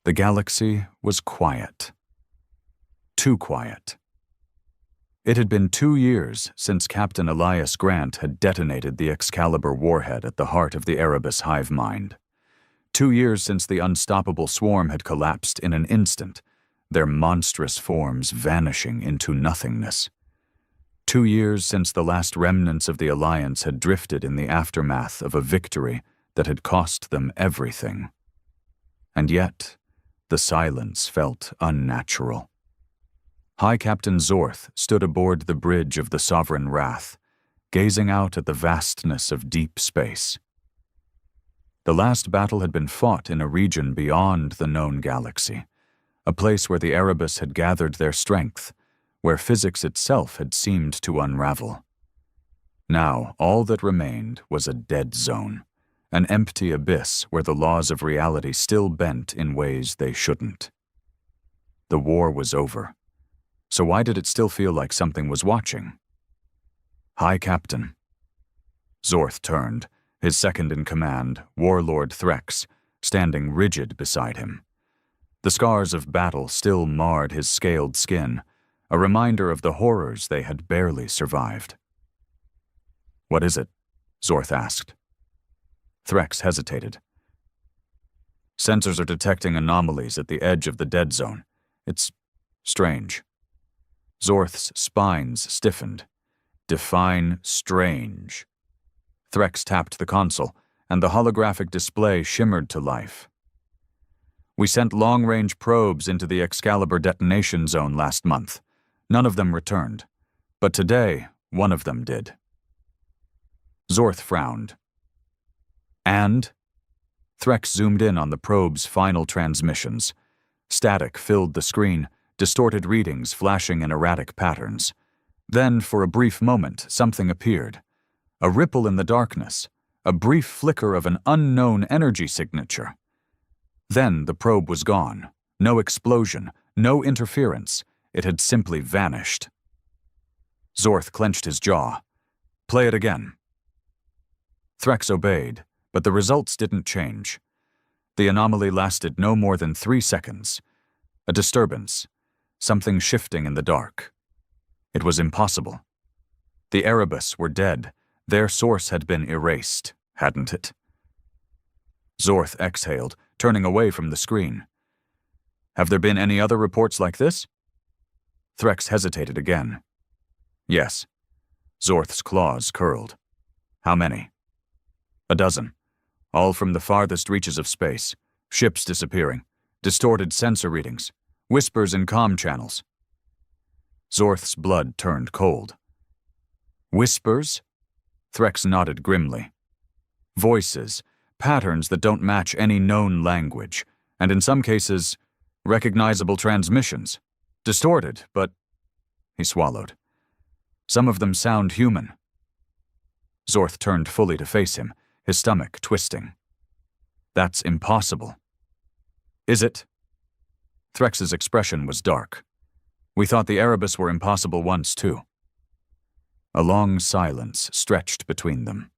The galaxy was quiet. Too quiet. It had been 2 years since Captain Elias Grant had detonated the Excalibur warhead at the heart of the Erebus hive mind. 2 years since the unstoppable swarm had collapsed in an instant, their monstrous forms vanishing into nothingness. 2 years since the last remnants of the Alliance had drifted in the aftermath of a victory that had cost them everything. And yet, the silence felt unnatural. High Captain Zorth stood aboard the bridge of the Sovereign Wrath, gazing out at the vastness of deep space. The last battle had been fought in a region beyond the known galaxy, a place where the Erebus had gathered their strength, where physics itself had seemed to unravel. Now, all that remained was a dead zone, an empty abyss where the laws of reality still bent in ways they shouldn't. The war was over. So why did it still feel like something was watching? High Captain. Zorth turned, his second-in-command, Warlord Threx, standing rigid beside him. The scars of battle still marred his scaled skin, a reminder of the horrors they had barely survived. "What is it?" Zorth asked. Threx hesitated. "Sensors are detecting anomalies at the edge of the dead zone. It's strange." Zorth's spines stiffened. "Define strange." Threx tapped the console, and the holographic display shimmered to life. "We sent long-range probes into the Excalibur detonation zone last month. None of them returned. But today, one of them did." Zorth frowned. "And?" Threx zoomed in on the probe's final transmissions. Static filled the screen, distorted readings flashing in erratic patterns. Then, for a brief moment, something appeared. A ripple in the darkness, a brief flicker of an unknown energy signature. Then the probe was gone. No explosion, no interference. It had simply vanished. Zorth clenched his jaw. "Play it again." Threx obeyed, but the results didn't change. The anomaly lasted no more than 3 seconds. A disturbance. Something shifting in the dark. It was impossible. The Erebus were dead. Their source had been erased, hadn't it? Zorth exhaled, turning away from the screen. "Have there been any other reports like this?" Threx hesitated again. "Yes." Zorth's claws curled. "How many?" "A dozen. All from the farthest reaches of space. Ships disappearing. Distorted sensor readings. Whispers in comm channels." Zorth's blood turned cold. "Whispers?" Threx nodded grimly. "Voices, patterns that don't match any known language, and in some cases, recognizable transmissions. Distorted, but—" He swallowed. "Some of them sound human." Zorth turned fully to face him, his stomach twisting. "That's impossible." "Is it?" Threx's expression was dark. "We thought the Erebus were impossible once, too." A long silence stretched between them.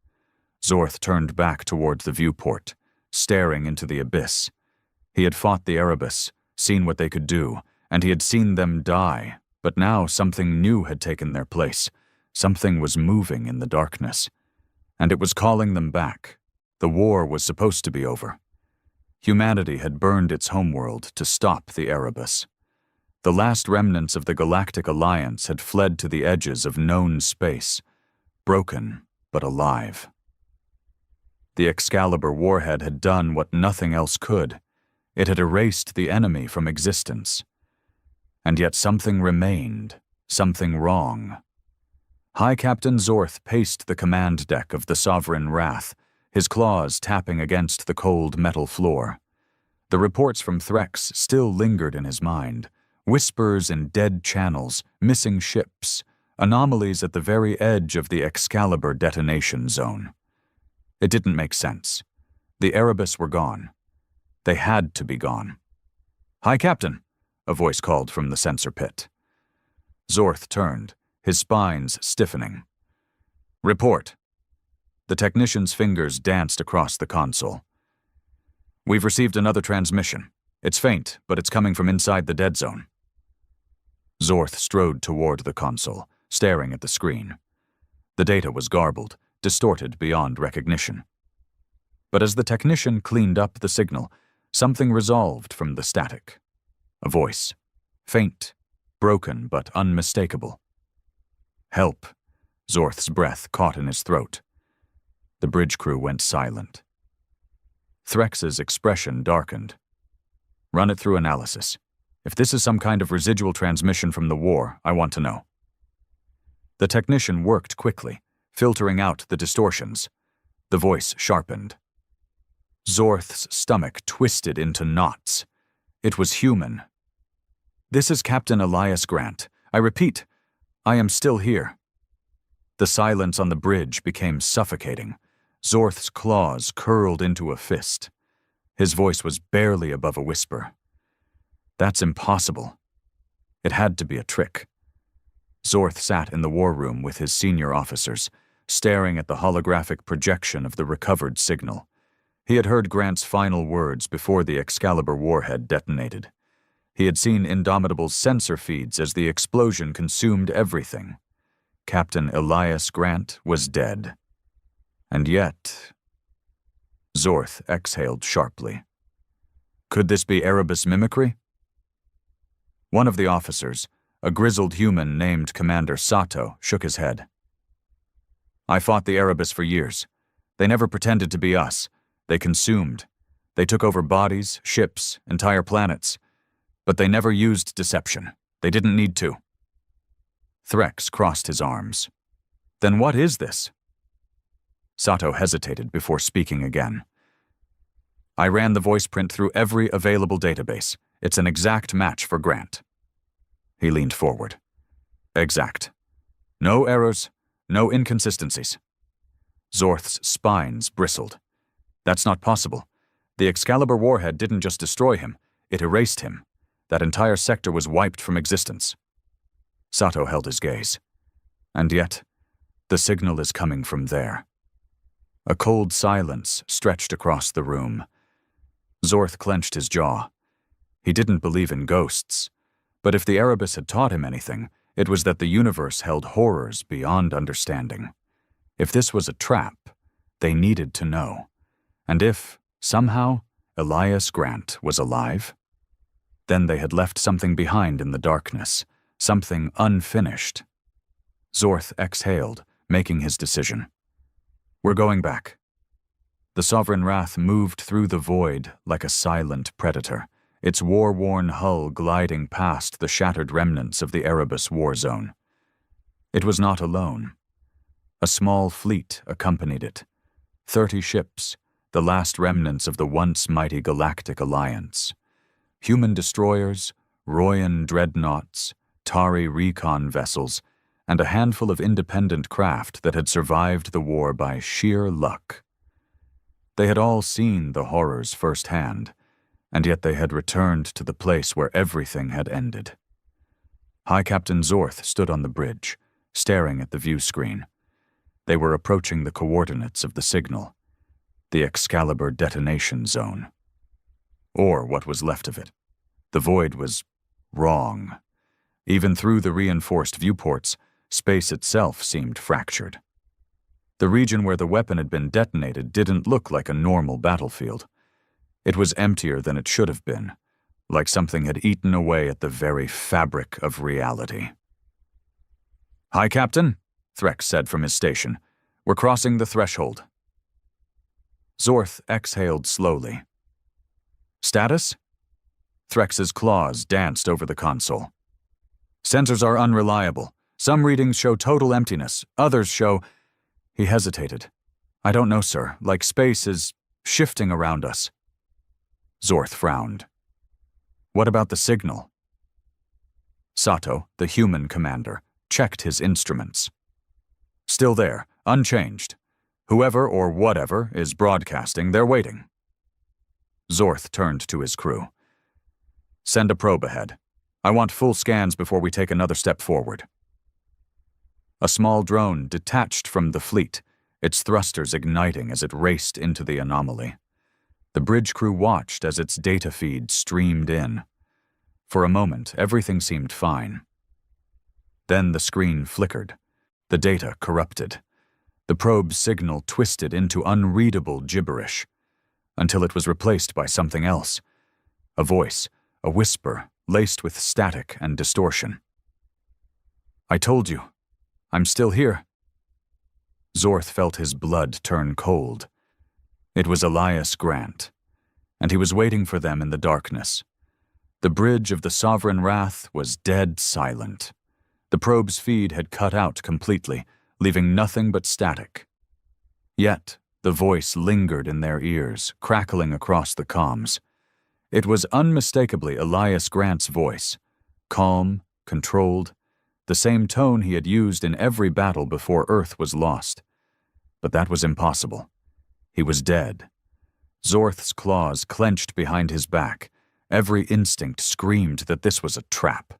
Zorth turned back toward the viewport, staring into the abyss. He had fought the Erebus, seen what they could do, and he had seen them die, but now something new had taken their place. Something was moving in the darkness. And it was calling them back. The war was supposed to be over. Humanity had burned its homeworld to stop the Erebus. The last remnants of the Galactic Alliance had fled to the edges of known space, broken but alive. The Excalibur warhead had done what nothing else could. It had erased the enemy from existence. And yet something remained, something wrong. High Captain Zorth paced the command deck of the Sovereign Wrath, his claws tapping against the cold metal floor. The reports from Threx still lingered in his mind, whispers in dead channels, missing ships, anomalies at the very edge of the Excalibur detonation zone. It didn't make sense. The Erebus were gone. They had to be gone. "High Captain," a voice called from the sensor pit. Zorth turned, his spines stiffening. "Report." The technician's fingers danced across the console. "We've received another transmission. It's faint, but it's coming from inside the dead zone. Zorth strode toward the console, staring at the screen. The data was garbled, distorted beyond recognition. But as the technician cleaned up the signal, something resolved from the static. A voice. Faint, broken but unmistakable. Help. Zorth's breath caught in his throat. The bridge crew went silent. Threx's expression darkened. Run it through analysis. If this is some kind of residual transmission from the war, I want to know. The technician worked quickly, filtering out the distortions. The voice sharpened. Zorth's stomach twisted into knots. It was human. This is Captain Elias Grant. I repeat, I am still here. The silence on the bridge became suffocating. Zorth's claws curled into a fist. His voice was barely above a whisper. That's impossible. It had to be a trick. Zorth sat in the war room with his senior officers, staring at the holographic projection of the recovered signal. He had heard Grant's final words before the Excalibur warhead detonated. He had seen Indomitable's sensor feeds as the explosion consumed everything. Captain Elias Grant was dead. And yet... Zorth exhaled sharply. Could this be Erebus mimicry? One of the officers, a grizzled human named Commander Sato, shook his head. I fought the Erebus for years. They never pretended to be us. They consumed. They took over bodies, ships, entire planets. But they never used deception. They didn't need to. Threx crossed his arms. Then what is this? Sato hesitated before speaking again. I ran the voice print through every available database. It's an exact match for Grant. He leaned forward. Exact. No errors, no inconsistencies. Zorth's spines bristled. That's not possible. The Excalibur warhead didn't just destroy him, it erased him. That entire sector was wiped from existence. Sato held his gaze. And yet, the signal is coming from there. A cold silence stretched across the room. Zorth clenched his jaw. He didn't believe in ghosts, but if the Erebus had taught him anything, it was that the universe held horrors beyond understanding. If this was a trap, they needed to know. And if, somehow, Elias Grant was alive, then they had left something behind in the darkness, something unfinished. Zorth exhaled, making his decision. We're going back. The Sovereign Wrath moved through the void like a silent predator, its war-worn hull gliding past the shattered remnants of the Erebus war zone. It was not alone. A small fleet accompanied it. 30 ships, the last remnants of the once mighty Galactic Alliance. Human destroyers, Royan dreadnoughts, Tari recon vessels, and a handful of independent craft that had survived the war by sheer luck. They had all seen the horrors firsthand, and yet they had returned to the place where everything had ended. High Captain Zorth stood on the bridge, staring at the view screen. They were approaching the coordinates of the signal, the Excalibur detonation zone. Or what was left of it. The void was wrong. Even through the reinforced viewports, space itself seemed fractured. The region where the weapon had been detonated didn't look like a normal battlefield. It was emptier than it should have been, like something had eaten away at the very fabric of reality. Hi, Captain, Threx said from his station. We're crossing the threshold. Zorth exhaled slowly. Status? Threx's claws danced over the console. Sensors are unreliable. Some readings show total emptiness. Others show... He hesitated. I don't know, sir. Like space is shifting around us. Zorth frowned. What about the signal? Sato, the human commander, checked his instruments. Still there, unchanged. Whoever or whatever is broadcasting, they're waiting. Zorth turned to his crew. Send a probe ahead. I want full scans before we take another step forward. A small drone detached from the fleet, its thrusters igniting as it raced into the anomaly. The bridge crew watched as its data feed streamed in. For a moment, everything seemed fine. Then the screen flickered, the data corrupted. The probe's signal twisted into unreadable gibberish, until it was replaced by something else. A voice, a whisper, laced with static and distortion. "I told you. I'm still here." Zorth felt his blood turn cold. It was Elias Grant, and he was waiting for them in the darkness. The bridge of the Sovereign Wrath was dead silent. The probe's feed had cut out completely, leaving nothing but static. Yet, the voice lingered in their ears, crackling across the comms. It was unmistakably Elias Grant's voice, calm, controlled, the same tone he had used in every battle before Earth was lost. But that was impossible. He was dead. Zorth's claws clenched behind his back. Every instinct screamed that this was a trap,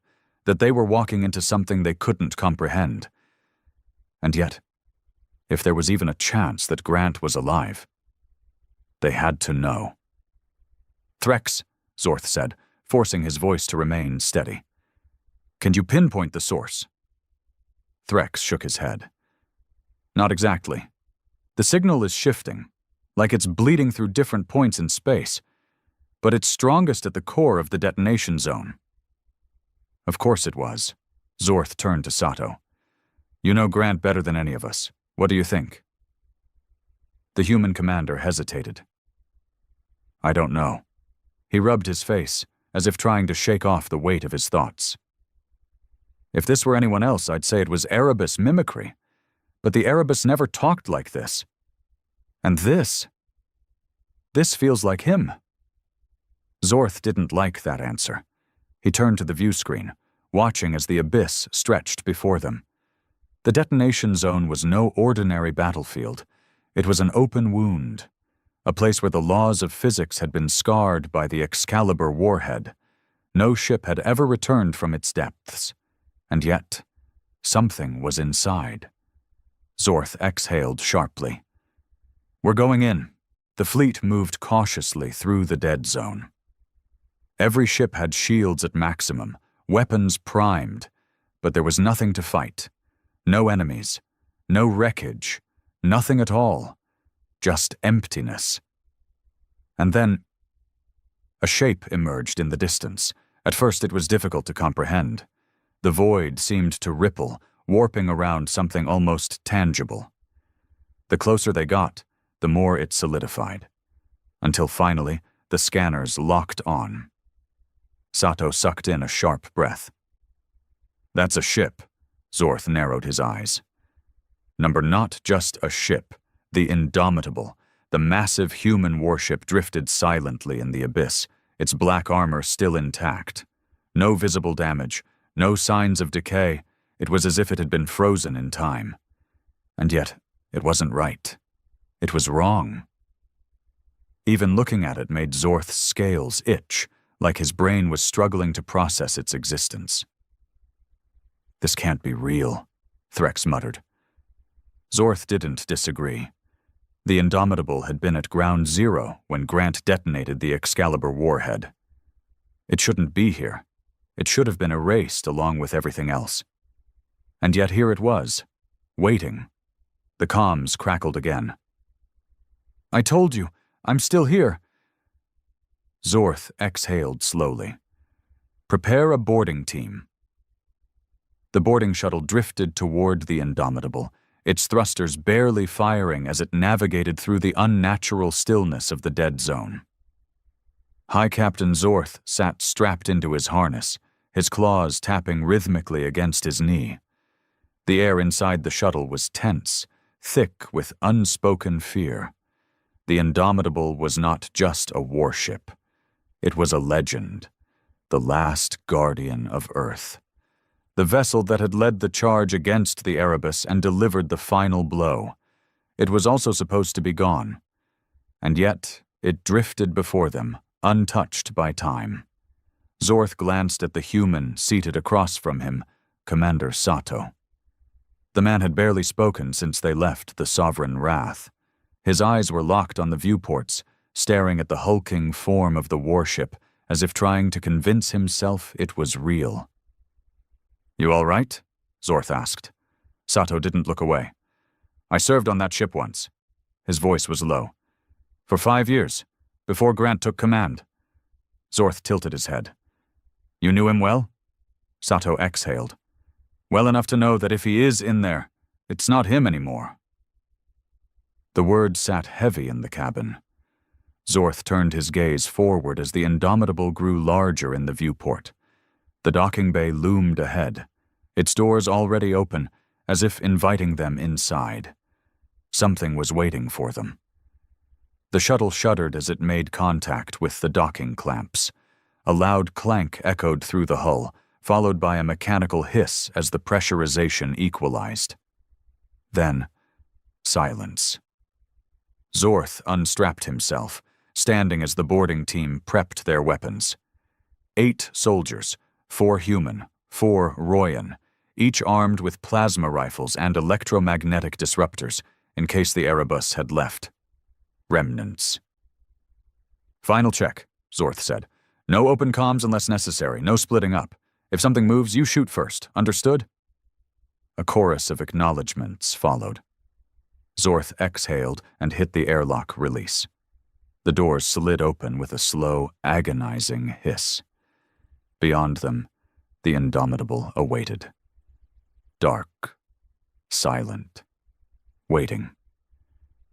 that they were walking into something they couldn't comprehend. And yet, if there was even a chance that Grant was alive, they had to know. "Threx," Zorth said, forcing his voice to remain steady. "Can you pinpoint the source?" Threx shook his head. "Not exactly. The signal is shifting, like it's bleeding through different points in space, but it's strongest at the core of the detonation zone." Of course it was. Zorth turned to Sato. "You know Grant better than any of us. What do you think?" The human commander hesitated. "I don't know." He rubbed his face, as if trying to shake off the weight of his thoughts. "If this were anyone else, I'd say it was Erebus mimicry. But the Erebus never talked like this. And this feels like him." Zorth didn't like that answer. He turned to the view screen, watching as the abyss stretched before them. The detonation zone was no ordinary battlefield. It was an open wound, a place where the laws of physics had been scarred by the Excalibur warhead. No ship had ever returned from its depths. And yet, something was inside. Zorth exhaled sharply. "We're going in." The fleet moved cautiously through the dead zone. Every ship had shields at maximum, weapons primed, but there was nothing to fight. No enemies, no wreckage, nothing at all, just emptiness. And then, a shape emerged in the distance. At first it was difficult to comprehend. The void seemed to ripple, warping around something almost tangible. The closer they got, the more it solidified, until finally the scanners locked on. Sato sucked in a sharp breath. "That's a ship." Zorth narrowed his eyes. Not just a ship, the Indomitable, the massive human warship drifted silently in the abyss, its black armor still intact. No visible damage, no signs of decay. It was as if it had been frozen in time. And yet, it wasn't right. It was wrong. Even looking at it made Zorth's scales itch, like his brain was struggling to process its existence. "This can't be real," Threx muttered. Zorth didn't disagree. The Indomitable had been at ground zero when Grant detonated the Excalibur warhead. It shouldn't be here. It should have been erased along with everything else. And yet here it was, waiting. The comms crackled again. "I told you, I'm still here." Zorth exhaled slowly. "Prepare a boarding team." The boarding shuttle drifted toward the Indomitable, its thrusters barely firing as it navigated through the unnatural stillness of the dead zone. High Captain Zorth sat strapped into his harness, his claws tapping rhythmically against his knee. The air inside the shuttle was tense, thick with unspoken fear. The Indomitable was not just a warship. It was a legend, the last guardian of Earth. The vessel that had led the charge against the Erebus and delivered the final blow. It was also supposed to be gone. And yet, it drifted before them, untouched by time. Zorth glanced at the human seated across from him, Commander Sato. The man had barely spoken since they left the Sovereign Wrath. His eyes were locked on the viewports, staring at the hulking form of the warship as if trying to convince himself it was real. "You all right?" Zorth asked. Sato didn't look away. "I served on that ship once." His voice was low. "For 5 years, before Grant took command." Zorth tilted his head. "You knew him well?" Sato exhaled. "Well enough to know that if he is in there, it's not him anymore." The word sat heavy in the cabin. Zorth turned his gaze forward as the Indomitable grew larger in the viewport. The docking bay loomed ahead, its doors already open, as if inviting them inside. Something was waiting for them. The shuttle shuddered as it made contact with the docking clamps. A loud clank echoed through the hull, followed by a mechanical hiss as the pressurization equalized. Then, silence. Zorth unstrapped himself, standing as the boarding team prepped their weapons. 8 soldiers, 4 human, 4 Royan, each armed with plasma rifles and electromagnetic disruptors in case the Erebus had left. Remnants. "Final check," Zorth said. "No open comms unless necessary, no splitting up. If something moves, you shoot first. Understood?" A chorus of acknowledgments followed. Zorth exhaled and hit the airlock release. The doors slid open with a slow, agonizing hiss. Beyond them, the Indomitable awaited. Dark, silent, waiting.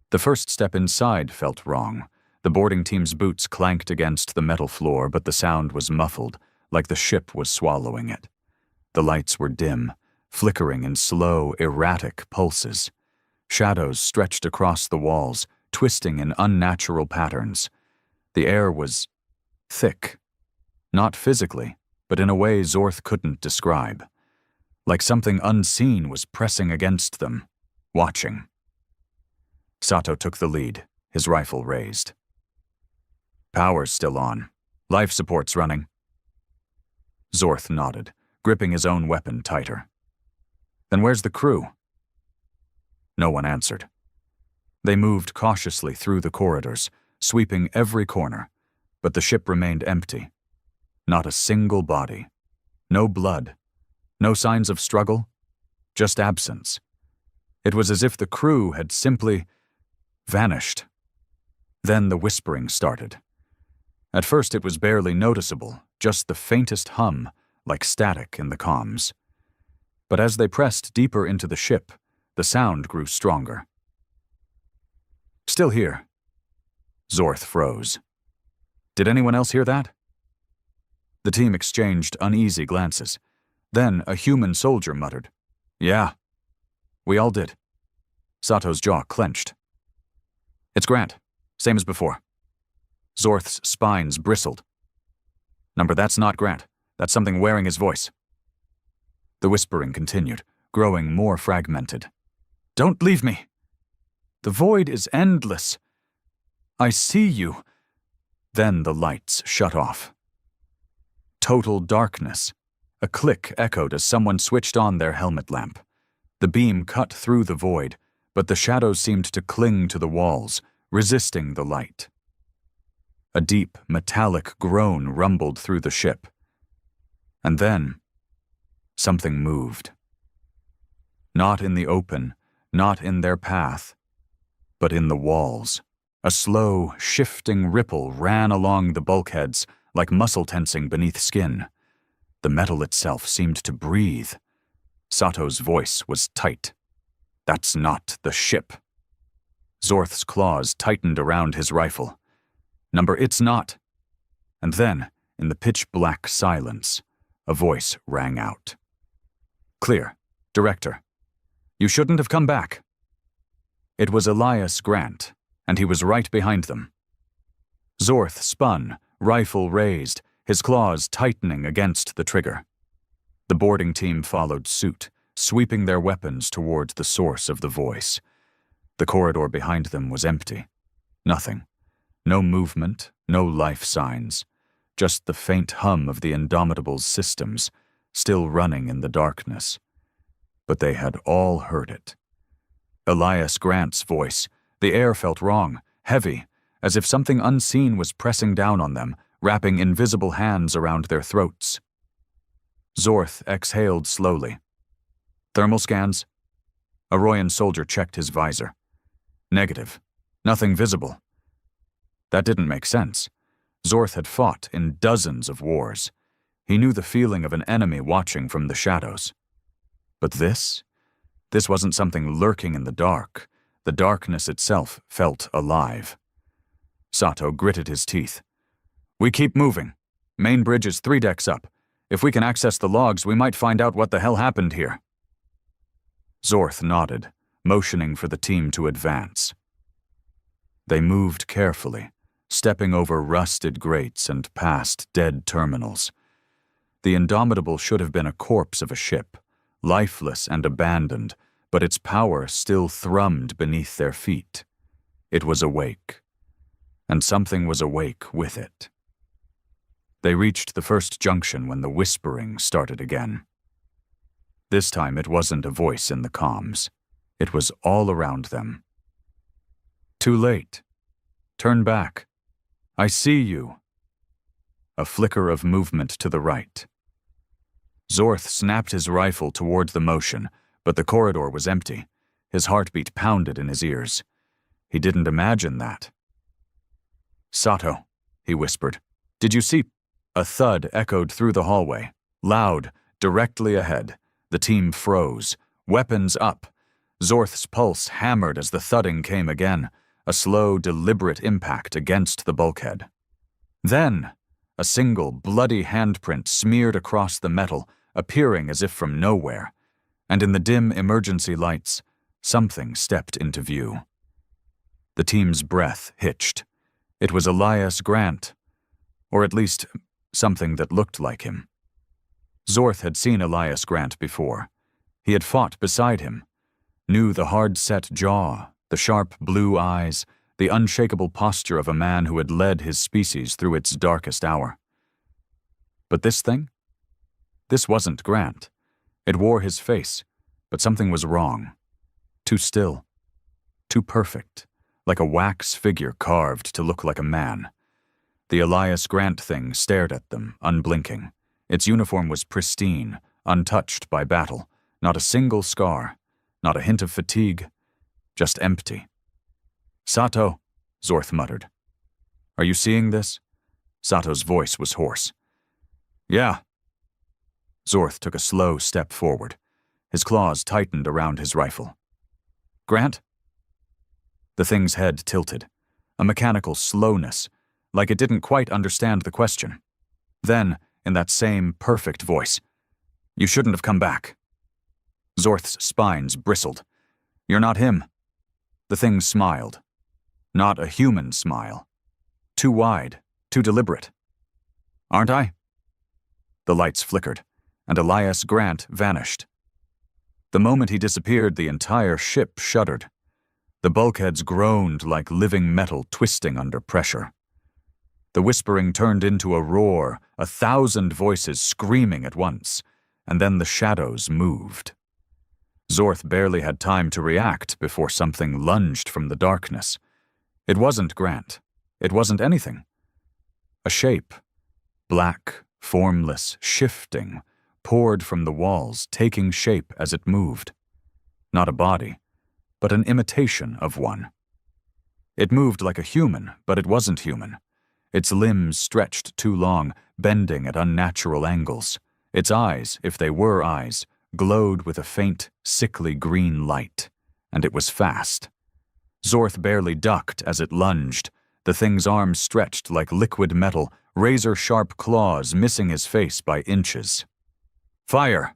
The first step inside felt wrong. The boarding team's boots clanked against the metal floor, but the sound was muffled, like the ship was swallowing it. The lights were dim, flickering in slow, erratic pulses. Shadows stretched across the walls, twisting in unnatural patterns. The air was thick. Not physically, but in a way Zorth couldn't describe. Like something unseen was pressing against them, watching. Sato took the lead, his rifle raised. "Power's still on. Life support's running." Zorth nodded, gripping his own weapon tighter. "Then where's the crew?" No one answered. They moved cautiously through the corridors, sweeping every corner, but the ship remained empty. Not a single body. No blood. No signs of struggle. Just absence. It was as if the crew had simply vanished. Then the whispering started. At first it was barely noticeable, just the faintest hum, like static in the comms. But as they pressed deeper into the ship, the sound grew stronger. "Still here." Zorth froze. "Did anyone else hear that?" The team exchanged uneasy glances. Then a human soldier muttered, "Yeah." We all did. Sato's jaw clenched. "It's Grant, same as before." Zorth's spines bristled. "Number, that's not Grant. That's something wearing his voice." The whispering continued, growing more fragmented. "Don't leave me. The void is endless. I see you." Then the lights shut off. Total darkness. A click echoed as someone switched on their helmet lamp. The beam cut through the void, but the shadows seemed to cling to the walls, resisting the light. A deep, metallic groan rumbled through the ship. And then, something moved. Not in the open, not in their path, but in the walls. A slow, shifting ripple ran along the bulkheads, like muscle tensing beneath skin. The metal itself seemed to breathe. Sato's voice was tight. "That's not the ship." Zorth's claws tightened around his rifle. "Number, it's not." And then, in the pitch-black silence, a voice rang out. "Clear. Director. You shouldn't have come back." It was Elias Grant, and he was right behind them. Zorth spun, rifle raised, his claws tightening against the trigger. The boarding team followed suit, sweeping their weapons toward the source of the voice. The corridor behind them was empty. Nothing. No movement, no life signs. Just the faint hum of the Indomitable's systems, still running in the darkness. But they had all heard it. Elias Grant's voice. The air felt wrong, heavy, as if something unseen was pressing down on them, wrapping invisible hands around their throats. Zorth exhaled slowly. Thermal scans? A Royan soldier checked his visor. Negative. Nothing visible. That didn't make sense. Zorth had fought in dozens of wars. He knew the feeling of an enemy watching from the shadows. But this wasn't something lurking in the dark. The darkness itself felt alive. Sato gritted his teeth. We keep moving. Main bridge is 3 decks up. If we can access the logs, we might find out what the hell happened here. Zorth nodded, motioning for the team to advance. They moved carefully, stepping over rusted grates and past dead terminals. The Indomitable should have been a corpse of a ship, lifeless and abandoned, but its power still thrummed beneath their feet. It was awake, and something was awake with it. They reached the first junction when the whispering started again. This time it wasn't a voice in the comms. It was all around them. Too late. Turn back. I see you. A flicker of movement to the right. Zorth snapped his rifle toward the motion, but the corridor was empty. His heartbeat pounded in his ears. He didn't imagine that. Sato, he whispered. Did you see? A thud echoed through the hallway. Loud, directly ahead. The team froze. Weapons up. Zorth's pulse hammered as the thudding came again, a slow, deliberate impact against the bulkhead. Then, a single, bloody handprint smeared across the metal, appearing as if from nowhere, and in the dim emergency lights, something stepped into view. The team's breath hitched. It was Elias Grant, or at least something that looked like him. Zorth had seen Elias Grant before. He had fought beside him, knew the hard-set jaw, the sharp blue eyes, the unshakable posture of a man who had led his species through its darkest hour. But this thing? This wasn't Grant. It wore his face, but something was wrong. Too still. Too perfect, like a wax figure carved to look like a man. The Elias Grant thing stared at them, unblinking. Its uniform was pristine, untouched by battle. Not a single scar, not a hint of fatigue, just empty. Sato, Zorth muttered. Are you seeing this? Sato's voice was hoarse. Yeah. Zorth took a slow step forward. His claws tightened around his rifle. Grant? The thing's head tilted, a mechanical slowness, like it didn't quite understand the question. Then, in that same perfect voice, you shouldn't have come back. Zorth's spines bristled. You're not him. The thing smiled. Not a human smile. Too wide, too deliberate. Aren't I? The lights flickered, and Elias Grant vanished. The moment he disappeared, the entire ship shuddered. The bulkheads groaned like living metal twisting under pressure. The whispering turned into a roar, 1,000 voices screaming at once, and then the shadows moved. Zorth barely had time to react before something lunged from the darkness. It wasn't Grant. It wasn't anything. A shape, black, formless, shifting, poured from the walls, taking shape as it moved. Not a body, but an imitation of one. It moved like a human, but it wasn't human. Its limbs stretched too long, bending at unnatural angles. Its eyes, if they were eyes, glowed with a faint, sickly green light, and it was fast. Zorth barely ducked as it lunged, the thing's arms stretched like liquid metal, razor-sharp claws missing his face by inches. Fire!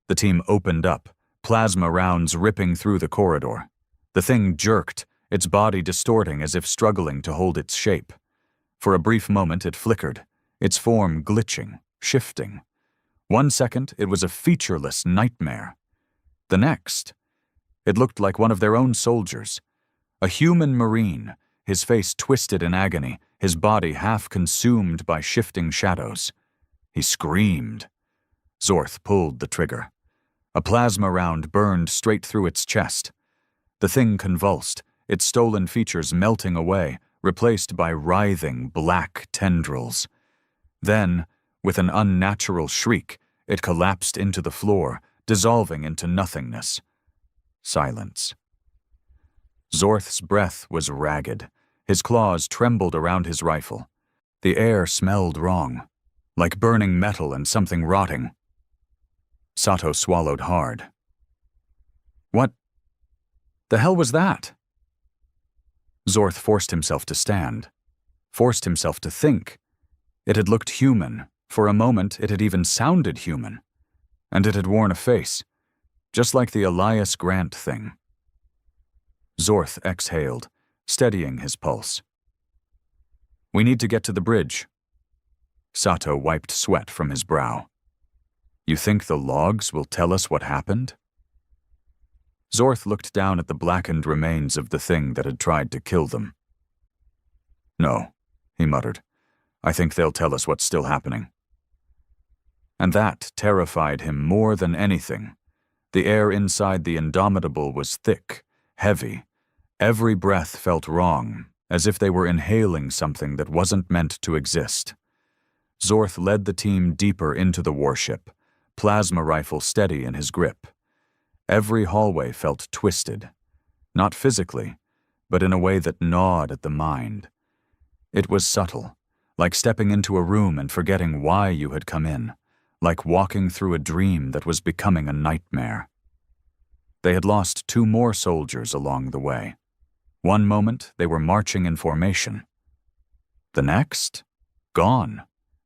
The team opened up, plasma rounds ripping through the corridor. The thing jerked, its body distorting as if struggling to hold its shape. For a brief moment it flickered, its form glitching, shifting. 1 second it was a featureless nightmare. The next, it looked like one of their own soldiers. A human marine, his face twisted in agony, his body half consumed by shifting shadows. He screamed. Zorth pulled the trigger. A plasma round burned straight through its chest. The thing convulsed, its stolen features melting away, replaced by writhing black tendrils. Then, with an unnatural shriek, it collapsed into the floor, dissolving into nothingness. Silence. Zorth's breath was ragged. His claws trembled around his rifle. The air smelled wrong, like burning metal and something rotting. Sato swallowed hard. What the hell was that? Zorth forced himself to stand, forced himself to think. It had looked human. For a moment, it had even sounded human. And it had worn a face, just like the Elias Grant thing. Zorth exhaled, steadying his pulse. We need to get to the bridge. Sato wiped sweat from his brow. You think the logs will tell us what happened? Zorth looked down at the blackened remains of the thing that had tried to kill them. No, he muttered. I think they'll tell us what's still happening. And that terrified him more than anything. The air inside the Indomitable was thick, heavy. Every breath felt wrong, as if they were inhaling something that wasn't meant to exist. Zorth led the team deeper into the warship, plasma rifle steady in his grip. Every hallway felt twisted, not physically, but in a way that gnawed at the mind. It was subtle, like stepping into a room and forgetting why you had come in, like walking through a dream that was becoming a nightmare. They had lost 2 more soldiers along the way. One moment, they were marching in formation. The next? Gone.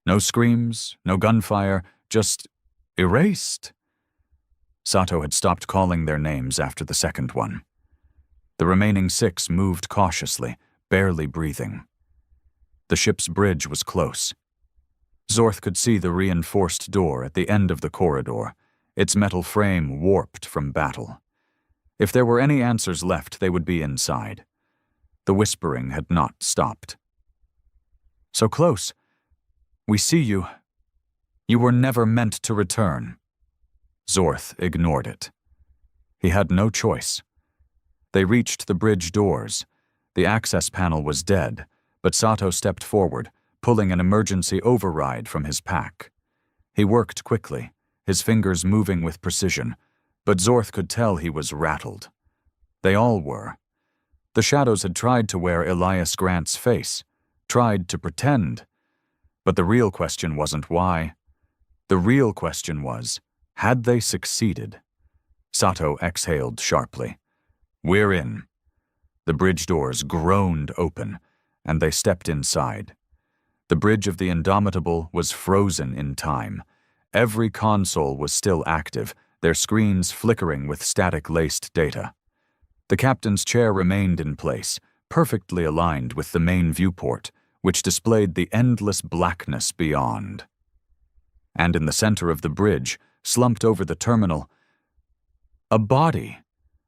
No screams, no gunfire, just erased. Sato had stopped calling their names after the second one. The remaining 6 moved cautiously, barely breathing. The ship's bridge was close. Zorth could see the reinforced door at the end of the corridor, its metal frame warped from battle. If there were any answers left, they would be inside. The whispering had not stopped. So close. We see you. You were never meant to return. Zorth ignored it. He had no choice. They reached the bridge doors. The access panel was dead, but Sato stepped forward, pulling an emergency override from his pack. He worked quickly, his fingers moving with precision, but Zorth could tell he was rattled. They all were. The shadows had tried to wear Elias Grant's face, tried to pretend. But the real question wasn't why. The real question was, had they succeeded? Sato exhaled sharply. We're in. The bridge doors groaned open, and they stepped inside. The bridge of the Indomitable was frozen in time. Every console was still active, their screens flickering with static-laced data. The captain's chair remained in place, perfectly aligned with the main viewport, which displayed the endless blackness beyond. And in the center of the bridge, slumped over the terminal, a body.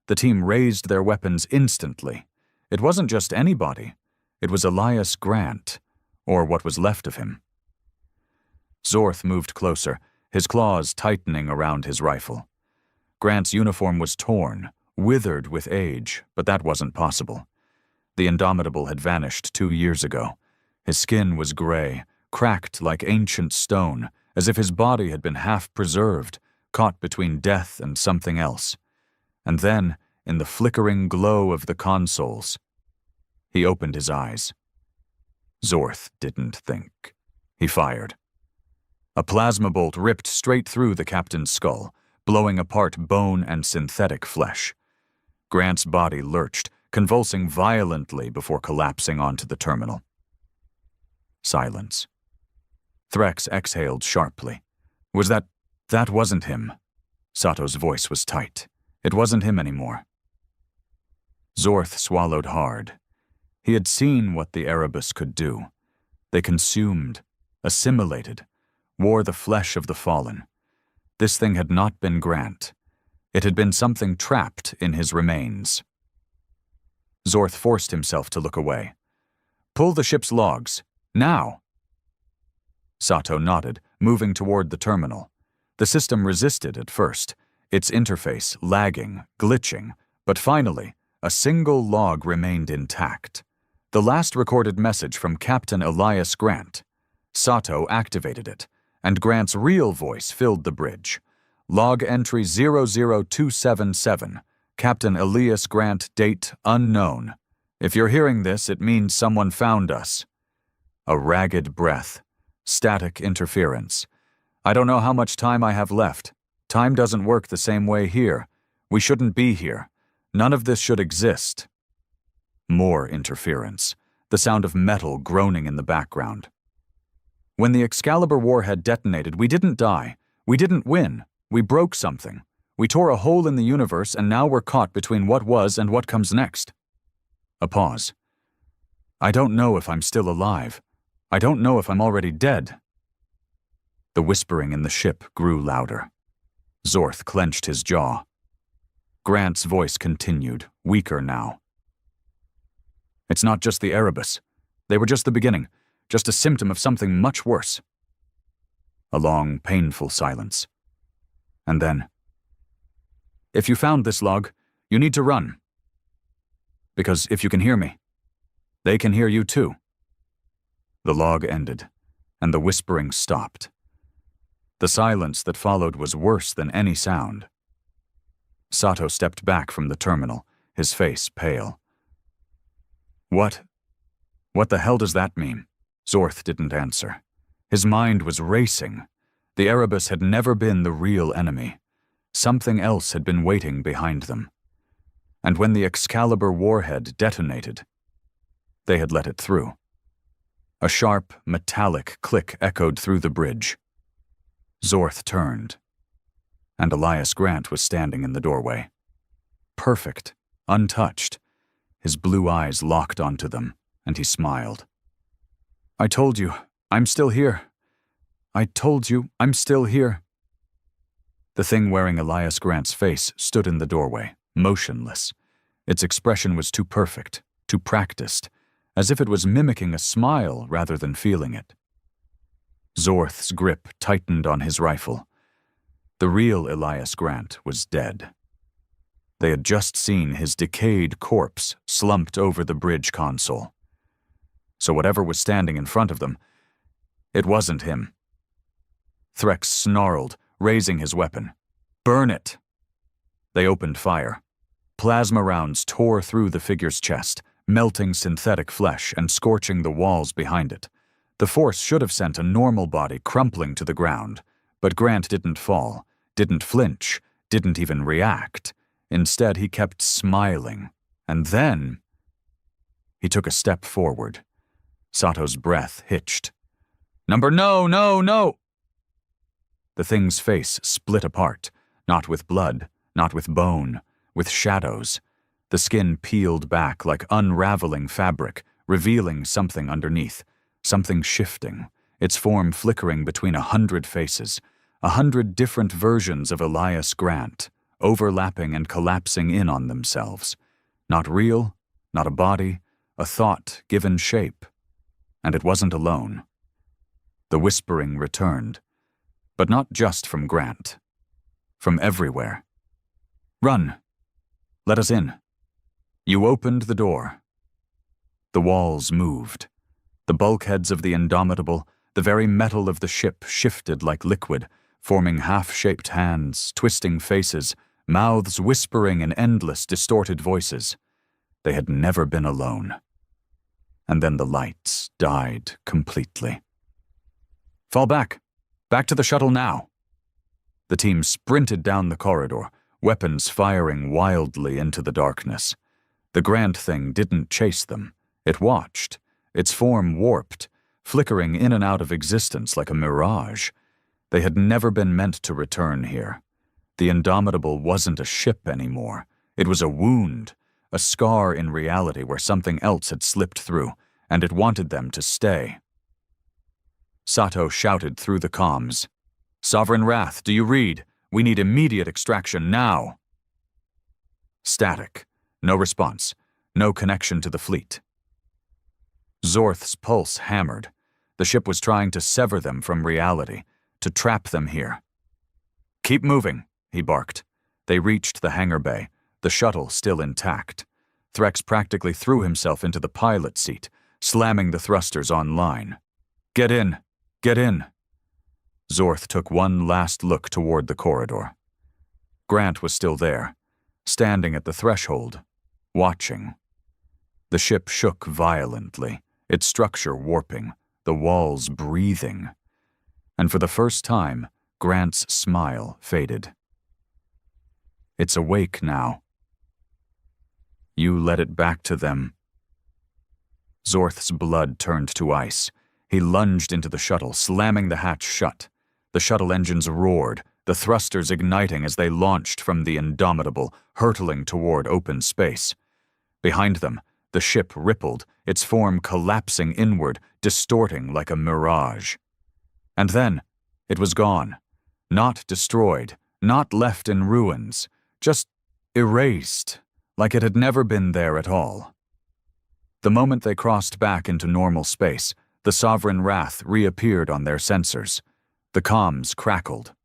The team raised their weapons instantly. It wasn't just any body. It was Elias Grant, or what was left of him. Zorth moved closer, his claws tightening around his rifle. Grant's uniform was torn, withered with age, but that wasn't possible. The Indomitable had vanished 2 years ago. His skin was gray, cracked like ancient stone, as if his body had been half preserved, caught between death and something else. And then, in the flickering glow of the consoles, he opened his eyes. Zorth didn't think. He fired. A plasma bolt ripped straight through the captain's skull, blowing apart bone and synthetic flesh. Grant's body lurched, convulsing violently before collapsing onto the terminal. Silence. Threx exhaled sharply. That wasn't him. Sato's voice was tight. It wasn't him anymore. Zorth swallowed hard. He had seen what the Erebus could do. They consumed, assimilated, wore the flesh of the fallen. This thing had not been Grant. It had been something trapped in his remains. Zorth forced himself to look away. Pull the ship's logs. Now! Sato nodded, moving toward the terminal. The system resisted at first, its interface lagging, glitching, but finally, a single log remained intact. The last recorded message from Captain Elias Grant. Sato activated it, and Grant's real voice filled the bridge. Log entry 00277. Captain Elias Grant, date unknown. If you're hearing this, it means someone found us. A ragged breath. Static interference. I don't know how much time I have left. Time doesn't work the same way here. We shouldn't be here. None of this should exist. More interference. The sound of metal groaning in the background. When the Excalibur warhead detonated, we didn't die. We didn't win. We broke something. We tore a hole in the universe, and now we're caught between what was and what comes next. A pause. I don't know if I'm still alive. I don't know if I'm already dead. The whispering in the ship grew louder. Zorth clenched his jaw. Grant's voice continued, weaker now. It's not just the Erebus. They were just the beginning, just a symptom of something much worse. A long, painful silence. And then, if you found this log, you need to run. Because if you can hear me, they can hear you too. The log ended, and the whispering stopped. The silence that followed was worse than any sound. Sato stepped back from the terminal, his face pale. What the hell does that mean? Zorth didn't answer. His mind was racing. The Erebus had never been the real enemy. Something else had been waiting behind them. And when the Excalibur warhead detonated, they had let it through. A sharp, metallic click echoed through the bridge. Zorth turned, and Elias Grant was standing in the doorway. Perfect, untouched. His blue eyes locked onto them, and he smiled. I told you, I'm still here. I told you, I'm still here. The thing wearing Elias Grant's face stood in the doorway, motionless. Its expression was too perfect, too practiced, as if it was mimicking a smile rather than feeling it. Zorth's grip tightened on his rifle. The real Elias Grant was dead. They had just seen his decayed corpse slumped over the bridge console. So whatever was standing in front of them, it wasn't him. Threx snarled, raising his weapon. Burn it! They opened fire. Plasma rounds tore through the figure's chest, melting synthetic flesh and scorching the walls behind it. The force should have sent a normal body crumpling to the ground, but Grant didn't fall, didn't flinch, didn't even react. Instead, he kept smiling, and then he took a step forward. Sato's breath hitched. No! The thing's face split apart, not with blood, not with bone, with shadows. The skin peeled back like unraveling fabric, revealing something underneath, something shifting, its form flickering between 100 faces, 100 different versions of Elias Grant, overlapping and collapsing in on themselves. Not real, not a body, a thought given shape. And it wasn't alone. The whispering returned, but not just from Grant. From everywhere. Run! Let us in. You opened the door. The walls moved. The bulkheads of the Indomitable, the very metal of the ship shifted like liquid, forming half-shaped hands, twisting faces, mouths whispering in endless, distorted voices. They had never been alone. And then the lights died completely. Fall back. Back to the shuttle now. The team sprinted down the corridor, weapons firing wildly into the darkness. The Grant thing didn't chase them. It watched, its form warped, flickering in and out of existence like a mirage. They had never been meant to return here. The Indomitable wasn't a ship anymore. It was a wound, a scar in reality where something else had slipped through, and it wanted them to stay. Sato shouted through the comms. Sovereign Wrath, do you read? We need immediate extraction now. Static. No response. No connection to the fleet. Zorth's pulse hammered. The ship was trying to sever them from reality, to trap them here. Keep moving, he barked. They reached the hangar bay, the shuttle still intact. Threx practically threw himself into the pilot seat, slamming the thrusters online. "Get in! Get in!" Zorth took one last look toward the corridor. Grant was still there, standing at the threshold, watching. The ship shook violently, its structure warping, the walls breathing. And for the first time, Grant's smile faded. "It's awake now. You led it back to them." Zorth's blood turned to ice. He lunged into the shuttle, slamming the hatch shut. The shuttle engines roared, the thrusters igniting as they launched from the Indomitable, hurtling toward open space. Behind them, the ship rippled, its form collapsing inward, distorting like a mirage. And then, it was gone. Not destroyed, not left in ruins, just erased, like it had never been there at all. The moment they crossed back into normal space, the Sovereign Wrath reappeared on their sensors. The comms crackled.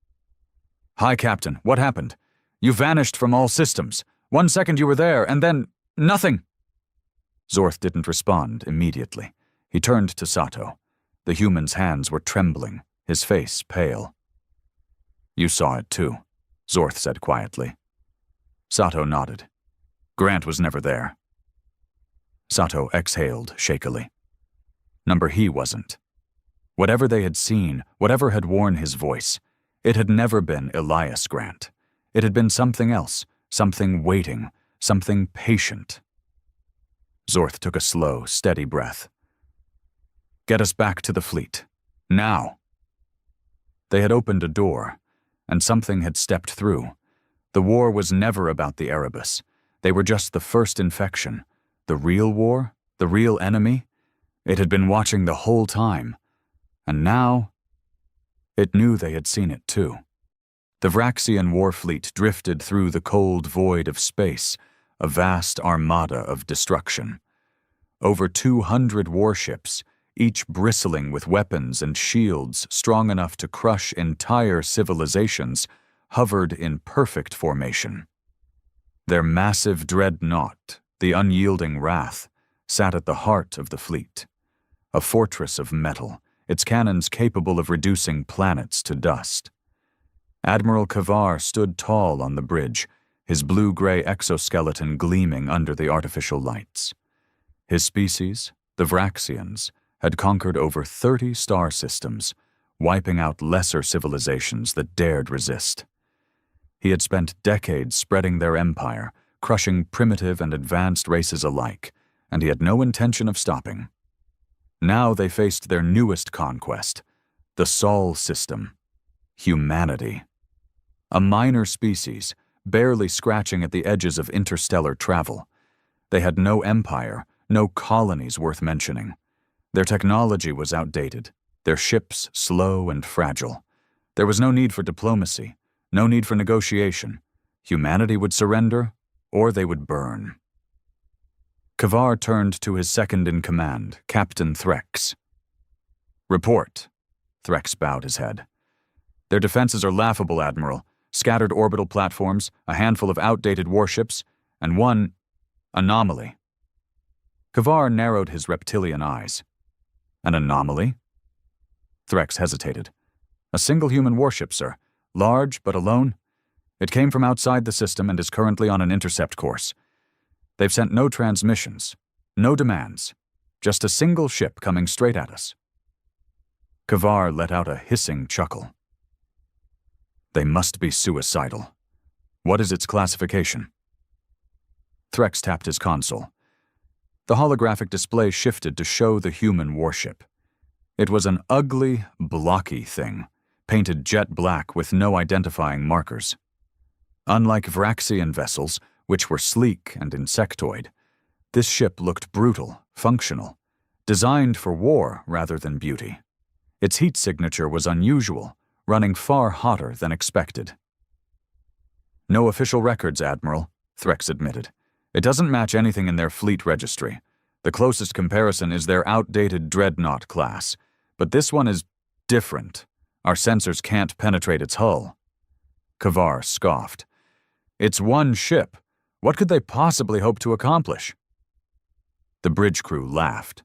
"Hi, Captain, what happened? You vanished from all systems. 1 second you were there, and then nothing." Zorth didn't respond immediately. He turned to Sato. The human's hands were trembling, his face pale. "You saw it too," Zorth said quietly. Sato nodded. "Grant was never there." Sato exhaled shakily. Number he wasn't. Whatever they had seen, whatever had worn his voice, it had never been Elias Grant. It had been something else, something waiting, something patient. Zorth took a slow, steady breath. "Get us back to the fleet. Now." They had opened a door, and something had stepped through. The war was never about the Erebus. They were just the first infection. The real war? The real enemy? It had been watching the whole time. And now, it knew they had seen it too. The Vraxian war fleet drifted through the cold void of space, a vast armada of destruction. Over 200 warships, each bristling with weapons and shields strong enough to crush entire civilizations, hovered in perfect formation. Their massive dreadnought, the unyielding Wrath, sat at the heart of the fleet, a fortress of metal, its cannons capable of reducing planets to dust. Admiral Kavar stood tall on the bridge, his blue-gray exoskeleton gleaming under the artificial lights. His species, the Vraxians, had conquered over 30 star systems, wiping out lesser civilizations that dared resist. He had spent decades spreading their empire, crushing primitive and advanced races alike, and he had no intention of stopping. Now they faced their newest conquest, the Sol system, humanity. A minor species, barely scratching at the edges of interstellar travel. They had no empire, no colonies worth mentioning. Their technology was outdated, their ships slow and fragile. There was no need for diplomacy, no need for negotiation. Humanity would surrender, or they would burn. Kavar turned to his second-in-command, Captain Threx. "Report." Threx bowed his head. "Their defenses are laughable, Admiral. Scattered orbital platforms, a handful of outdated warships, and one anomaly." Kavar narrowed his reptilian eyes. "An anomaly?" Threx hesitated. "A single human warship, sir. Large, but alone. It came from outside the system and is currently on an intercept course. They've sent no transmissions, no demands, just a single ship coming straight at us." Kavar let out a hissing chuckle. "They must be suicidal. What is its classification?" Threx tapped his console. The holographic display shifted to show the human warship. It was an ugly, blocky thing, painted jet black with no identifying markers. Unlike Vraxian vessels, which were sleek and insectoid, this ship looked brutal, functional, designed for war rather than beauty. Its heat signature was unusual, running far hotter than expected. "No official records, Admiral," Threx admitted. "It doesn't match anything in their fleet registry. The closest comparison is their outdated Dreadnought class, but this one is different. Our sensors can't penetrate its hull." Kavar scoffed. "It's one ship. What could they possibly hope to accomplish? The bridge crew laughed.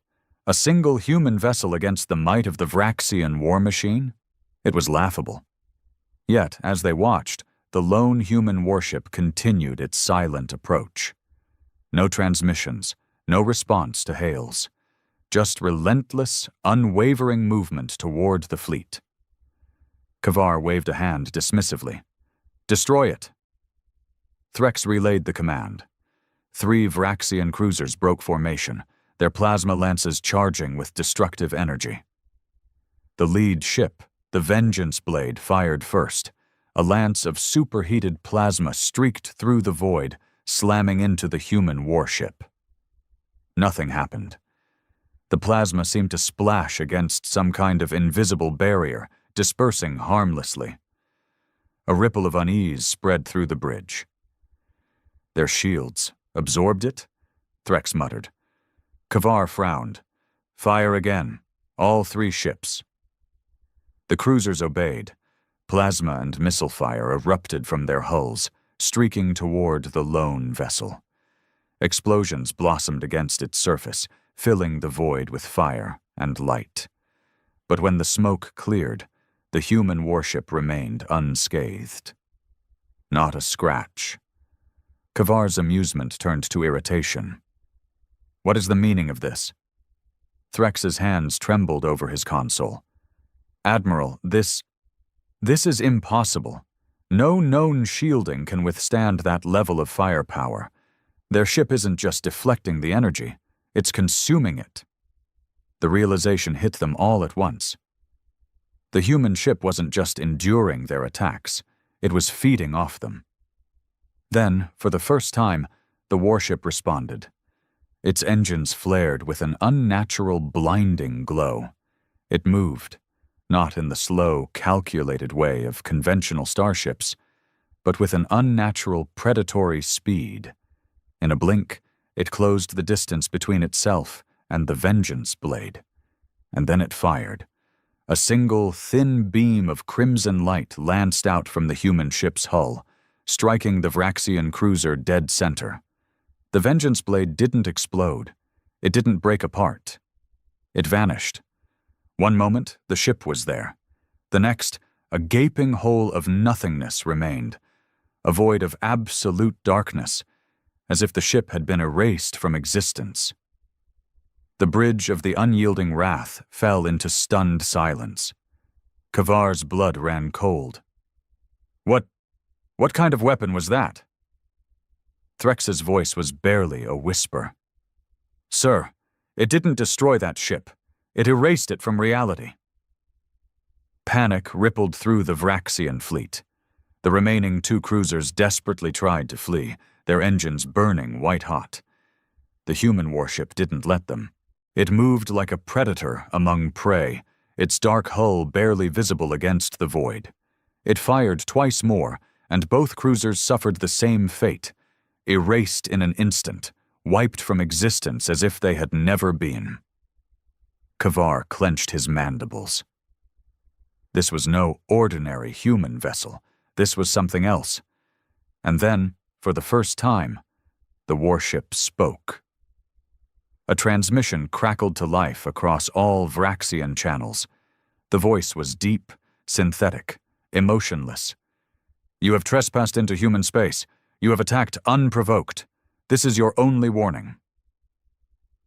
A single human vessel against the might of the Vraxian war machine? It was laughable. Yet, as they watched, the lone human warship continued its silent approach. No transmissions, no response to hails. Just relentless, unwavering movement toward the fleet. Kavar waved a hand dismissively. "Destroy it." Threx relayed the command. 3 Vraxian cruisers broke formation, their plasma lances charging with destructive energy. The lead ship, the Vengeance Blade, fired first. A lance of superheated plasma streaked through the void, slamming into the human warship. Nothing happened. The plasma seemed to splash against some kind of invisible barrier, dispersing harmlessly. A ripple of unease spread through the bridge. "Their shields absorbed it?" Threx muttered. Kavar frowned. "Fire again. All 3 ships." The cruisers obeyed. Plasma and missile fire erupted from their hulls, streaking toward the lone vessel. Explosions blossomed against its surface, filling the void with fire and light. But when the smoke cleared, the human warship remained unscathed. Not a scratch. Kavar's amusement turned to irritation. "What is the meaning of this?" Threx's hands trembled over his console. "Admiral, this is impossible. No known shielding can withstand that level of firepower. Their ship isn't just deflecting the energy, it's consuming it." The realization hit them all at once. The human ship wasn't just enduring their attacks, it was feeding off them. Then, for the first time, the warship responded. Its engines flared with an unnatural, blinding glow. It moved, not in the slow, calculated way of conventional starships, but with an unnatural, predatory speed. In a blink, it closed the distance between itself and the Vengeance Blade. And then it fired. A single, thin beam of crimson light lanced out from the human ship's hull, striking the Vraxian cruiser dead center. The Vengeance Blade didn't explode. It didn't break apart. It vanished. One moment, the ship was there. The next, a gaping hole of nothingness remained, a void of absolute darkness, as if the ship had been erased from existence. The bridge of the unyielding wrath fell into stunned silence. Kavar's blood ran cold. What kind of weapon was that?" Threx's voice was barely a whisper. "Sir, it didn't destroy that ship. It erased it from reality." Panic rippled through the Vraxian fleet. The remaining 2 cruisers desperately tried to flee, their engines burning white-hot. The human warship didn't let them. It moved like a predator among prey, its dark hull barely visible against the void. It fired twice more, and both cruisers suffered the same fate, erased in an instant, wiped from existence as if they had never been. Kavar clenched his mandibles. This was no ordinary human vessel. This was something else. And then, for the first time, the warship spoke. A transmission crackled to life across all Vraxian channels. The voice was deep, synthetic, emotionless. "You have trespassed into human space. You have attacked unprovoked. This is your only warning."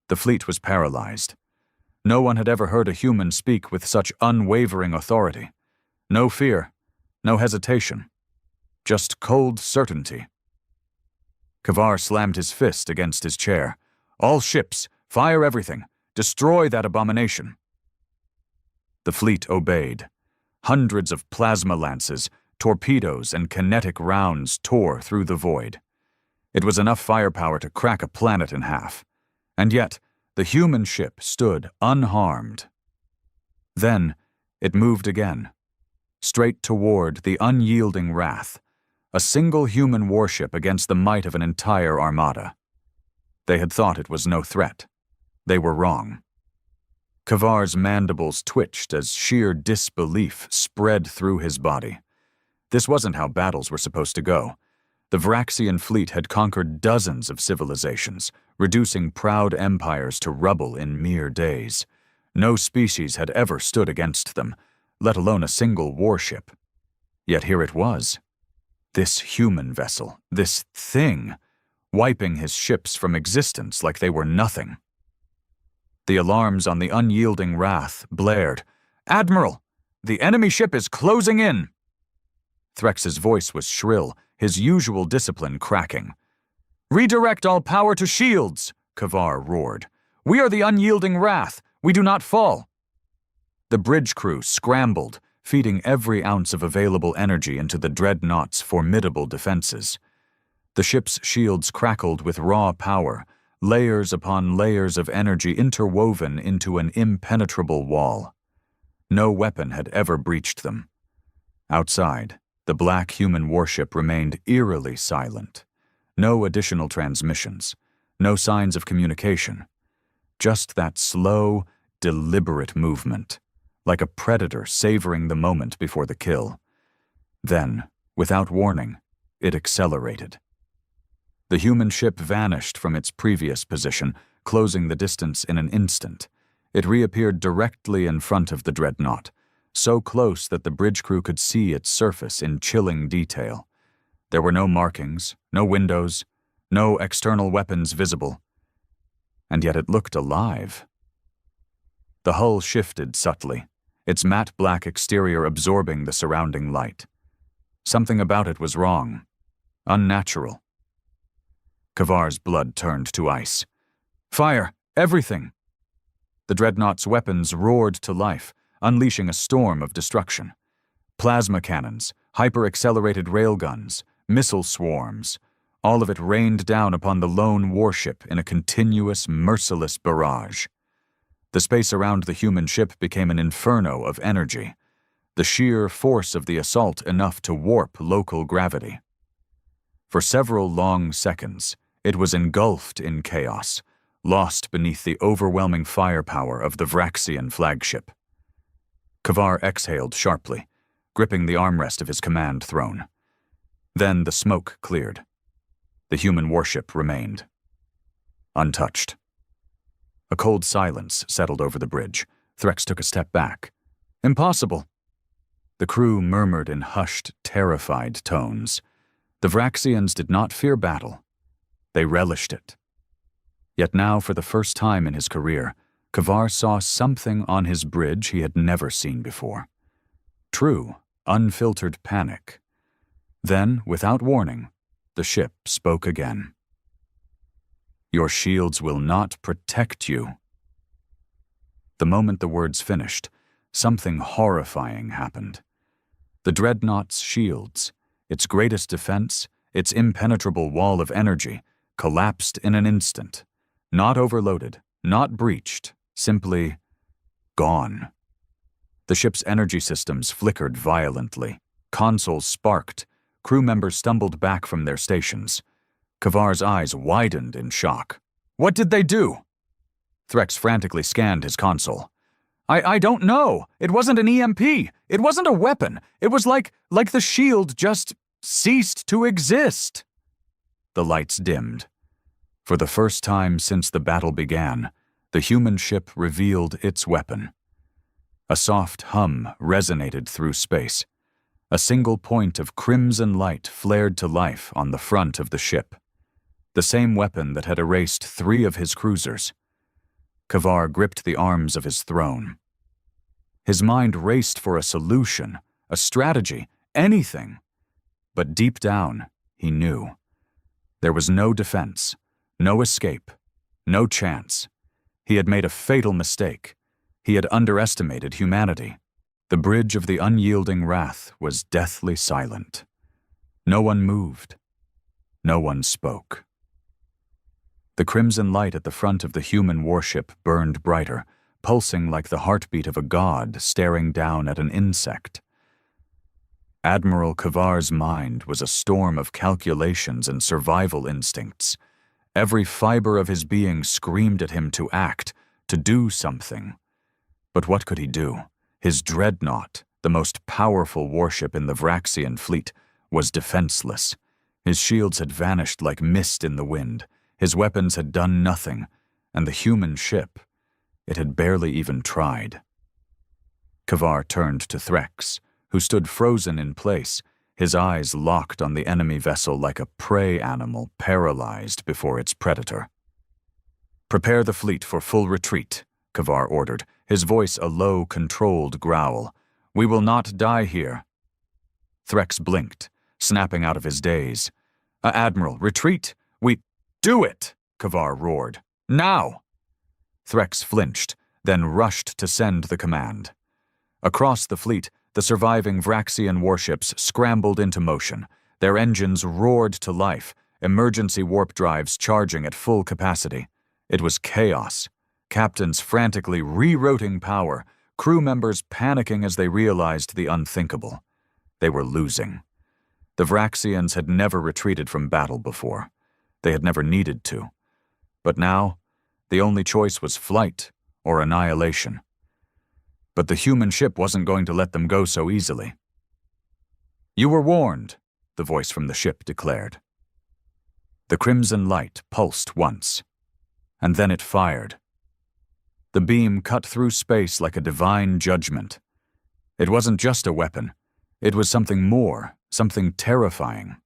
The fleet was paralyzed. No one had ever heard a human speak with such unwavering authority. No fear, no hesitation, just cold certainty. Kavar slammed his fist against his chair. "All ships, fire everything. Destroy that abomination." The fleet obeyed. Hundreds of plasma lances, torpedoes, and kinetic rounds tore through the void. It was enough firepower to crack a planet in half. And yet, the human ship stood unharmed. Then, it moved again, straight toward the unyielding wrath, a single human warship against the might of an entire armada. They had thought it was no threat. They were wrong. Kavar's mandibles twitched as sheer disbelief spread through his body. This wasn't how battles were supposed to go. The Vraxian fleet had conquered dozens of civilizations, reducing proud empires to rubble in mere days. No species had ever stood against them, let alone a single warship. Yet here it was. This human vessel, this thing, wiping his ships from existence like they were nothing. The alarms on the unyielding Wrath blared. "Admiral, the enemy ship is closing in!" Threx's voice was shrill, his usual discipline cracking. "Redirect all power to shields," Kavar roared. "We are the unyielding Wrath. We do not fall." The bridge crew scrambled, feeding every ounce of available energy into the dreadnought's formidable defenses. The ship's shields crackled with raw power, layers upon layers of energy interwoven into an impenetrable wall. No weapon had ever breached them. Outside, the black human warship remained eerily silent. No additional transmissions, no signs of communication. Just that slow, deliberate movement, like a predator savoring the moment before the kill. Then, without warning, it accelerated. The human ship vanished from its previous position, closing the distance in an instant. It reappeared directly in front of the dreadnought, so close that the bridge crew could see its surface in chilling detail. There were no markings, no windows, no external weapons visible. And yet it looked alive. The hull shifted subtly, its matte black exterior absorbing the surrounding light. Something about it was wrong, unnatural. Kavar's blood turned to ice. "Fire! Everything!" The dreadnought's weapons roared to life, unleashing a storm of destruction. Plasma cannons, hyper-accelerated railguns, missile swarms, all of it rained down upon the lone warship in a continuous, merciless barrage. The space around the human ship became an inferno of energy, the sheer force of the assault enough to warp local gravity. For several long seconds, it was engulfed in chaos, lost beneath the overwhelming firepower of the Vraxian flagship. Kavar exhaled sharply, gripping the armrest of his command throne. Then the smoke cleared. The human warship remained, untouched. A cold silence settled over the bridge. Threx took a step back. "Impossible." The crew murmured in hushed, terrified tones. The Vraxians did not fear battle. They relished it. Yet now, for the first time in his career, Kavar saw something on his bridge he had never seen before. True, unfiltered panic. Then, without warning, the ship spoke again. "Your shields will not protect you." The moment the words finished, something horrifying happened. The dreadnought's shields, its greatest defense, its impenetrable wall of energy, collapsed in an instant. Not overloaded, not breached, simply gone. The ship's energy systems flickered violently. Consoles sparked. Crew members stumbled back from their stations. Kavar's eyes widened in shock. "What did they do?" Threx frantically scanned his console. I don't know. It wasn't an EMP. It wasn't a weapon. It was like the shield just ceased to exist." The lights dimmed. For the first time since the battle began, the human ship revealed its weapon. A soft hum resonated through space. A single point of crimson light flared to life on the front of the ship. The same weapon that had erased 3 of his cruisers. Kavar gripped the arms of his throne. His mind raced for a solution, a strategy, anything. But deep down, he knew. There was no defense, no escape, no chance. He had made a fatal mistake. He had underestimated humanity. The bridge of the unyielding Wrath was deathly silent. No one moved. No one spoke. The crimson light at the front of the human warship burned brighter, pulsing like the heartbeat of a god staring down at an insect. Admiral Kavar's mind was a storm of calculations and survival instincts. Every fiber of his being screamed at him to act, to do something. But what could he do? His dreadnought, the most powerful warship in the Vraxian fleet, was defenseless. His shields had vanished like mist in the wind, his weapons had done nothing, and the human ship, it had barely even tried. Kavar turned to Threx, who stood frozen in place, his eyes locked on the enemy vessel like a prey animal paralyzed before its predator. "Prepare the fleet for full retreat," Kavar ordered, his voice a low, controlled growl. "We will not die here." Threx blinked, snapping out of his daze. "Admiral, retreat! Do it!" Kavar roared. "Now!" Threx flinched, then rushed to send the command. Across the fleet, the surviving Vraxian warships scrambled into motion. Their engines roared to life, emergency warp drives charging at full capacity. It was chaos. Captains frantically rerouting power, crew members panicking as they realized the unthinkable. They were losing. The Vraxians had never retreated from battle before. They had never needed to. But now, the only choice was flight or annihilation. But the human ship wasn't going to let them go so easily. "You were warned," the voice from the ship declared. The crimson light pulsed once, and then it fired. The beam cut through space like a divine judgment. It wasn't just a weapon. It was something more, something terrifying.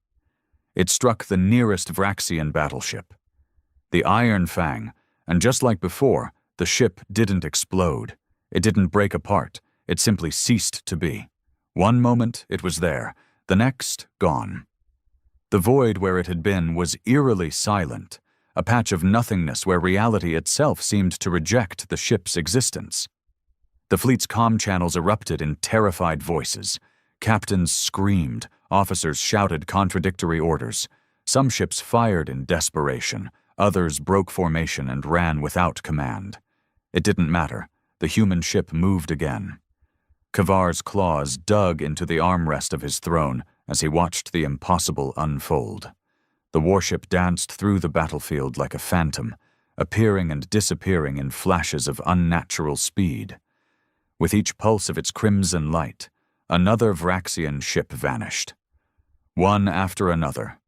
It struck the nearest Vraxian battleship. The Iron Fang, and just like before, the ship didn't explode. It didn't break apart. It simply ceased to be. One moment, it was there. The next, gone. The void where it had been was eerily silent, a patch of nothingness where reality itself seemed to reject the ship's existence. The fleet's comm channels erupted in terrified voices. Captains screamed, officers shouted contradictory orders. Some ships fired in desperation, others broke formation and ran without command. It didn't matter. The human ship moved again. Kavar's claws dug into the armrest of his throne as he watched the impossible unfold. The warship danced through the battlefield like a phantom, appearing and disappearing in flashes of unnatural speed. With each pulse of its crimson light, another Vraxian ship vanished. One after another.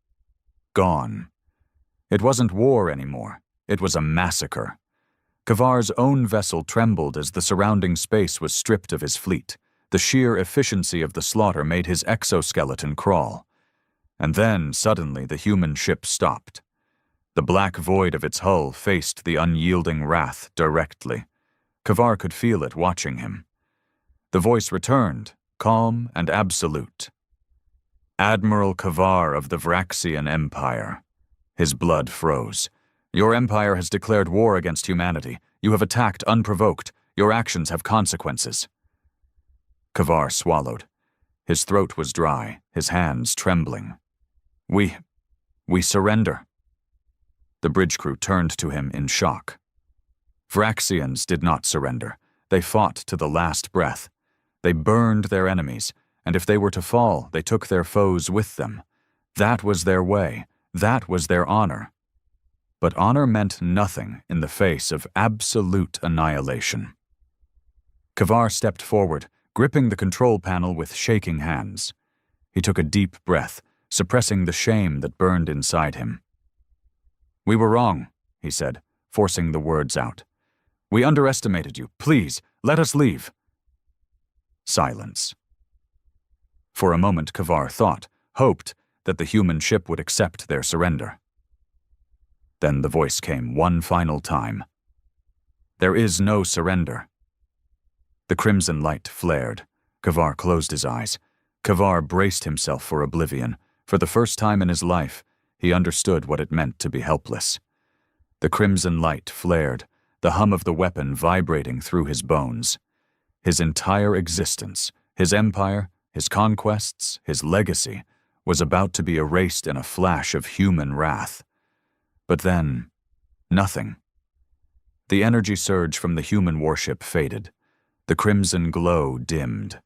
Gone. It wasn't war anymore. It was a massacre. Kavar's own vessel trembled as the surrounding space was stripped of his fleet. The sheer efficiency of the slaughter made his exoskeleton crawl. And then, suddenly, the human ship stopped. The black void of its hull faced the unyielding wrath directly. Kavar could feel it watching him. The voice returned, calm and absolute. "Admiral Kavar of the Vraxian Empire." His blood froze. "Your empire has declared war against humanity. You have attacked unprovoked. Your actions have consequences." Kavar swallowed. His throat was dry, his hands trembling. We surrender." The bridge crew turned to him in shock. Vraxians did not surrender. They fought to the last breath. They burned their enemies, and if they were to fall, they took their foes with them. That was their way. That was their honor. But honor meant nothing in the face of absolute annihilation. Kavar stepped forward, gripping the control panel with shaking hands. He took a deep breath, suppressing the shame that burned inside him. "We were wrong," he said, forcing the words out. "We underestimated you. Please, let us leave." Silence. For a moment, Kavar thought, hoped, that the human ship would accept their surrender. Then the voice came one final time. "There is no surrender." The crimson light flared. Kavar closed his eyes. Kavar braced himself for oblivion. For the first time in his life, he understood what it meant to be helpless. The crimson light flared, the hum of the weapon vibrating through his bones. His entire existence, his empire, his conquests, his legacy, was about to be erased in a flash of human wrath. But then, nothing. The energy surge from the human warship faded. The crimson glow dimmed.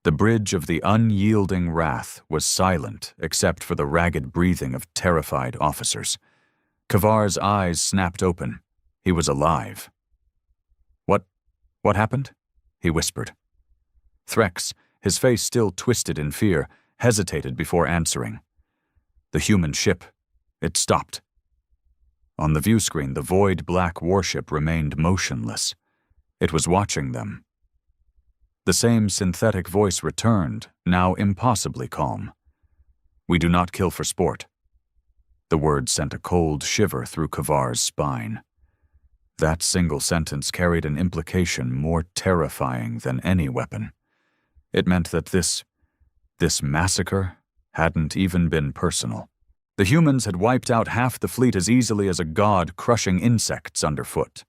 The bridge of the unyielding wrath was silent except for the ragged breathing of terrified officers. Kavar's eyes snapped open. He was alive. What happened?" he whispered. Threx, his face still twisted in fear, hesitated before answering. The human ship, it stopped. On the view screen, the void-black warship remained motionless. It was watching them. The same synthetic voice returned, now impossibly calm. "We do not kill for sport." The word sent a cold shiver through Kavar's spine. That single sentence carried an implication more terrifying than any weapon. It meant that this massacre hadn't even been personal. The humans had wiped out half the fleet as easily as a god crushing insects underfoot.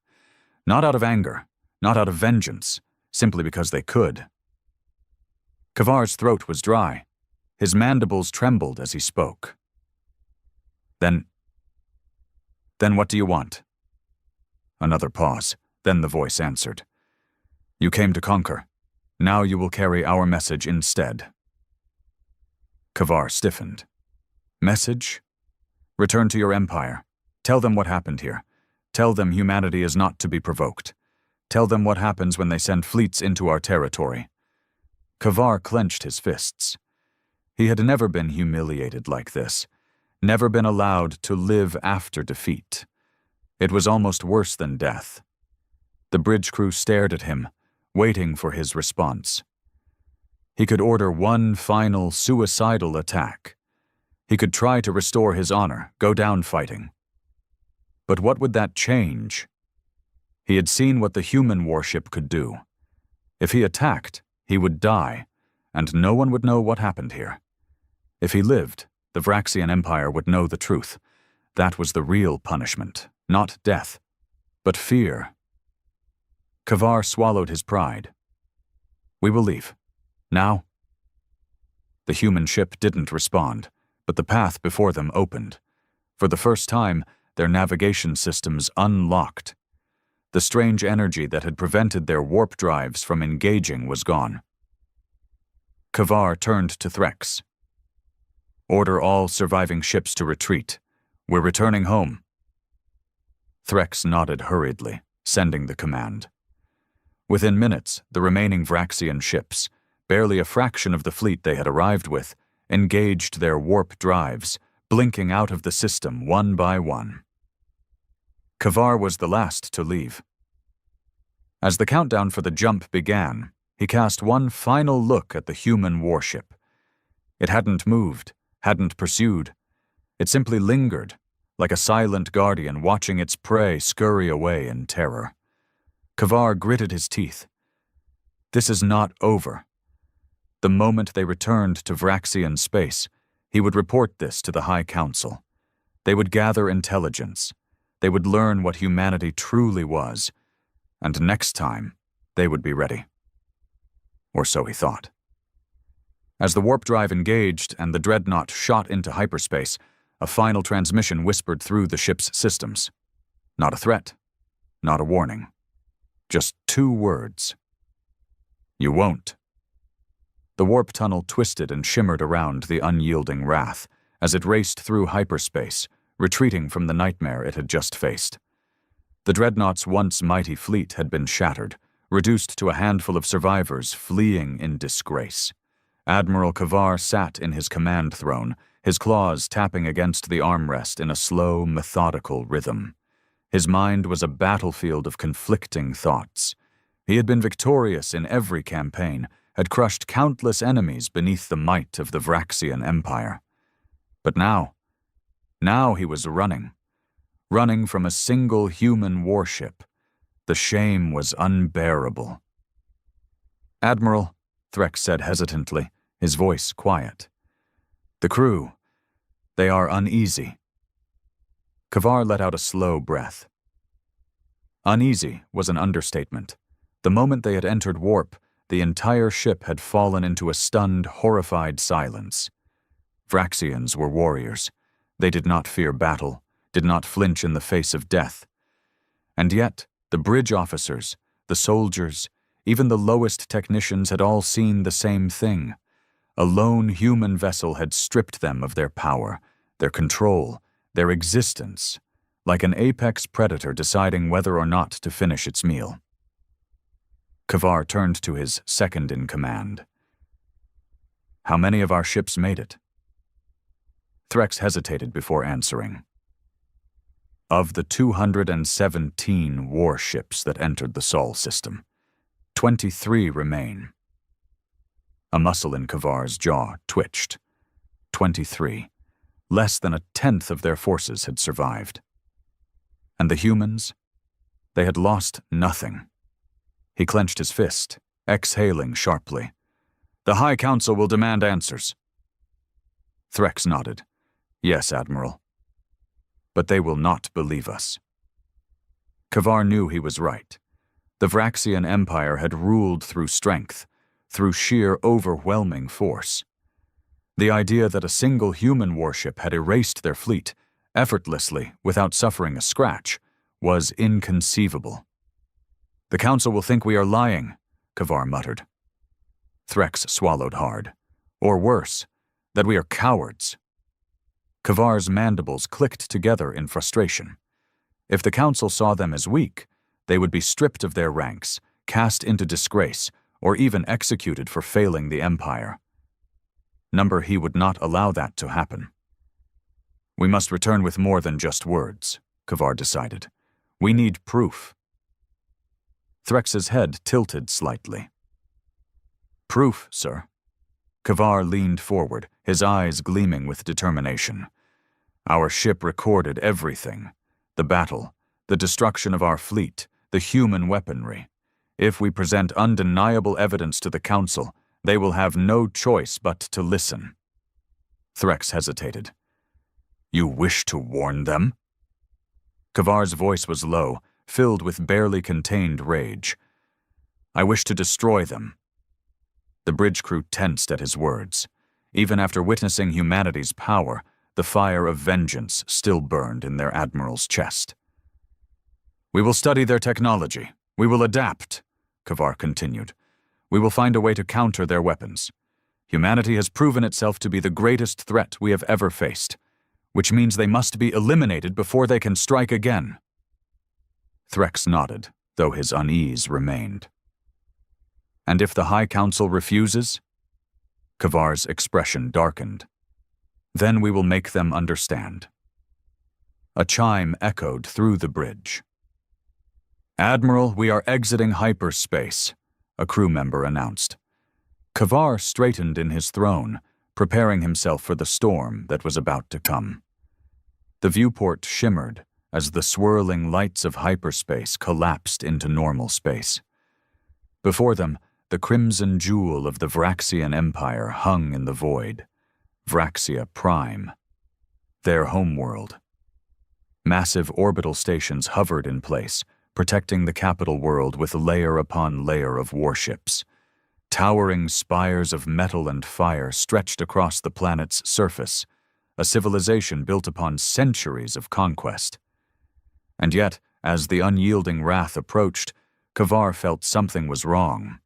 Not out of anger, not out of vengeance, simply because they could. Kavar's throat was dry. His mandibles trembled as he spoke. Then what do you want?" Another pause. Then the voice answered. "You came to conquer. Now you will carry our message instead." Kavar stiffened. "Message? Return to your empire. Tell them what happened here. Tell them humanity is not to be provoked. Tell them what happens when they send fleets into our territory." Kavar clenched his fists. He had never been humiliated like this, never been allowed to live after defeat. It was almost worse than death. The bridge crew stared at him, waiting for his response. He could order one final suicidal attack. He could try to restore his honor, go down fighting. But what would that change? He had seen what the human warship could do. If he attacked, he would die, and no one would know what happened here. If he lived, the Vraxian Empire would know the truth. That was the real punishment, not death, but fear. Kavar swallowed his pride. "We will leave. Now?" The human ship didn't respond, but the path before them opened. For the first time, their navigation systems unlocked. The strange energy that had prevented their warp drives from engaging was gone. Kavar turned to Threx. "Order all surviving ships to retreat. We're returning home." Threx nodded hurriedly, sending the command. Within minutes, the remaining Vraxian ships, barely a fraction of the fleet they had arrived with, engaged their warp drives, blinking out of the system one by one. Kavar was the last to leave. As the countdown for the jump began, he cast one final look at the human warship. It hadn't moved, hadn't pursued. It simply lingered, like a silent guardian watching its prey scurry away in terror. Kavar gritted his teeth. This is not over. The moment they returned to Vraxian space, he would report this to the High Council. They would gather intelligence. They would learn what humanity truly was. And next time, they would be ready. Or so he thought. As the warp drive engaged and the dreadnought shot into hyperspace, a final transmission whispered through the ship's systems. Not a threat, not a warning. Just 2 words. "You won't." The warp tunnel twisted and shimmered around the unyielding wrath as it raced through hyperspace, retreating from the nightmare it had just faced. The dreadnought's once mighty fleet had been shattered, reduced to a handful of survivors fleeing in disgrace. Admiral Kavar sat in his command throne, his claws tapping against the armrest in a slow, methodical rhythm. His mind was a battlefield of conflicting thoughts. He had been victorious in every campaign, had crushed countless enemies beneath the might of the Vraxian Empire. But now he was running from a single human warship. The shame was unbearable. "Admiral," Threx said hesitantly, his voice quiet. "The crew, they are uneasy." Kavar let out a slow breath. Uneasy was an understatement. The moment they had entered warp, the entire ship had fallen into a stunned, horrified silence. Vraxians were warriors. They did not fear battle, did not flinch in the face of death. And yet, the bridge officers, the soldiers, even the lowest technicians had all seen the same thing. A lone human vessel had stripped them of their power, their control, their existence, like an apex predator deciding whether or not to finish its meal. Kavar turned to his second-in-command. "How many of our ships made it?" Threx hesitated before answering. Of the 217 warships that entered the Sol system, 23 remain. A muscle in Kavar's jaw twitched. 23. Less than a tenth of their forces had survived. And the humans? They had lost nothing. He clenched his fist, exhaling sharply. The High Council will demand answers. Threx nodded. Yes, Admiral. But they will not believe us. Kavar knew he was right. The Vraxian Empire had ruled through strength, through sheer overwhelming force. The idea that a single human warship had erased their fleet, effortlessly, without suffering a scratch, was inconceivable. The Council will think we are lying, Kavar muttered. Threx swallowed hard. Or worse, that we are cowards. Kavar's mandibles clicked together in frustration. If the Council saw them as weak, they would be stripped of their ranks, cast into disgrace, or even executed for failing the Empire. He would not allow that to happen. We must return with more than just words, Kavar decided. We need proof. Threx's head tilted slightly. Proof, sir. Kavar leaned forward, his eyes gleaming with determination. Our ship recorded everything. The battle, the destruction of our fleet, the human weaponry. If we present undeniable evidence to the Council, they will have no choice but to listen. Threx hesitated. You wish to warn them? Kavar's voice was low, filled with barely contained rage. I wish to destroy them. The bridge crew tensed at his words. Even after witnessing humanity's power, the fire of vengeance still burned in their admiral's chest. We will study their technology. We will adapt, Kavar continued. We will find a way to counter their weapons. Humanity has proven itself to be the greatest threat we have ever faced, which means they must be eliminated before they can strike again. Threx nodded, though his unease remained. And if the High Council refuses? Kavar's expression darkened. Then we will make them understand. A chime echoed through the bridge. Admiral, we are exiting hyperspace, a crew member announced. Kavar straightened in his throne, preparing himself for the storm that was about to come. The viewport shimmered as the swirling lights of hyperspace collapsed into normal space. Before them, the crimson jewel of the Vraxian Empire hung in the void. Vraxia Prime, their homeworld. Massive orbital stations hovered in place, protecting the capital world with layer upon layer of warships. Towering spires of metal and fire stretched across the planet's surface, a civilization built upon centuries of conquest. And yet, as the unyielding wrath approached, Kavar felt something was wrong.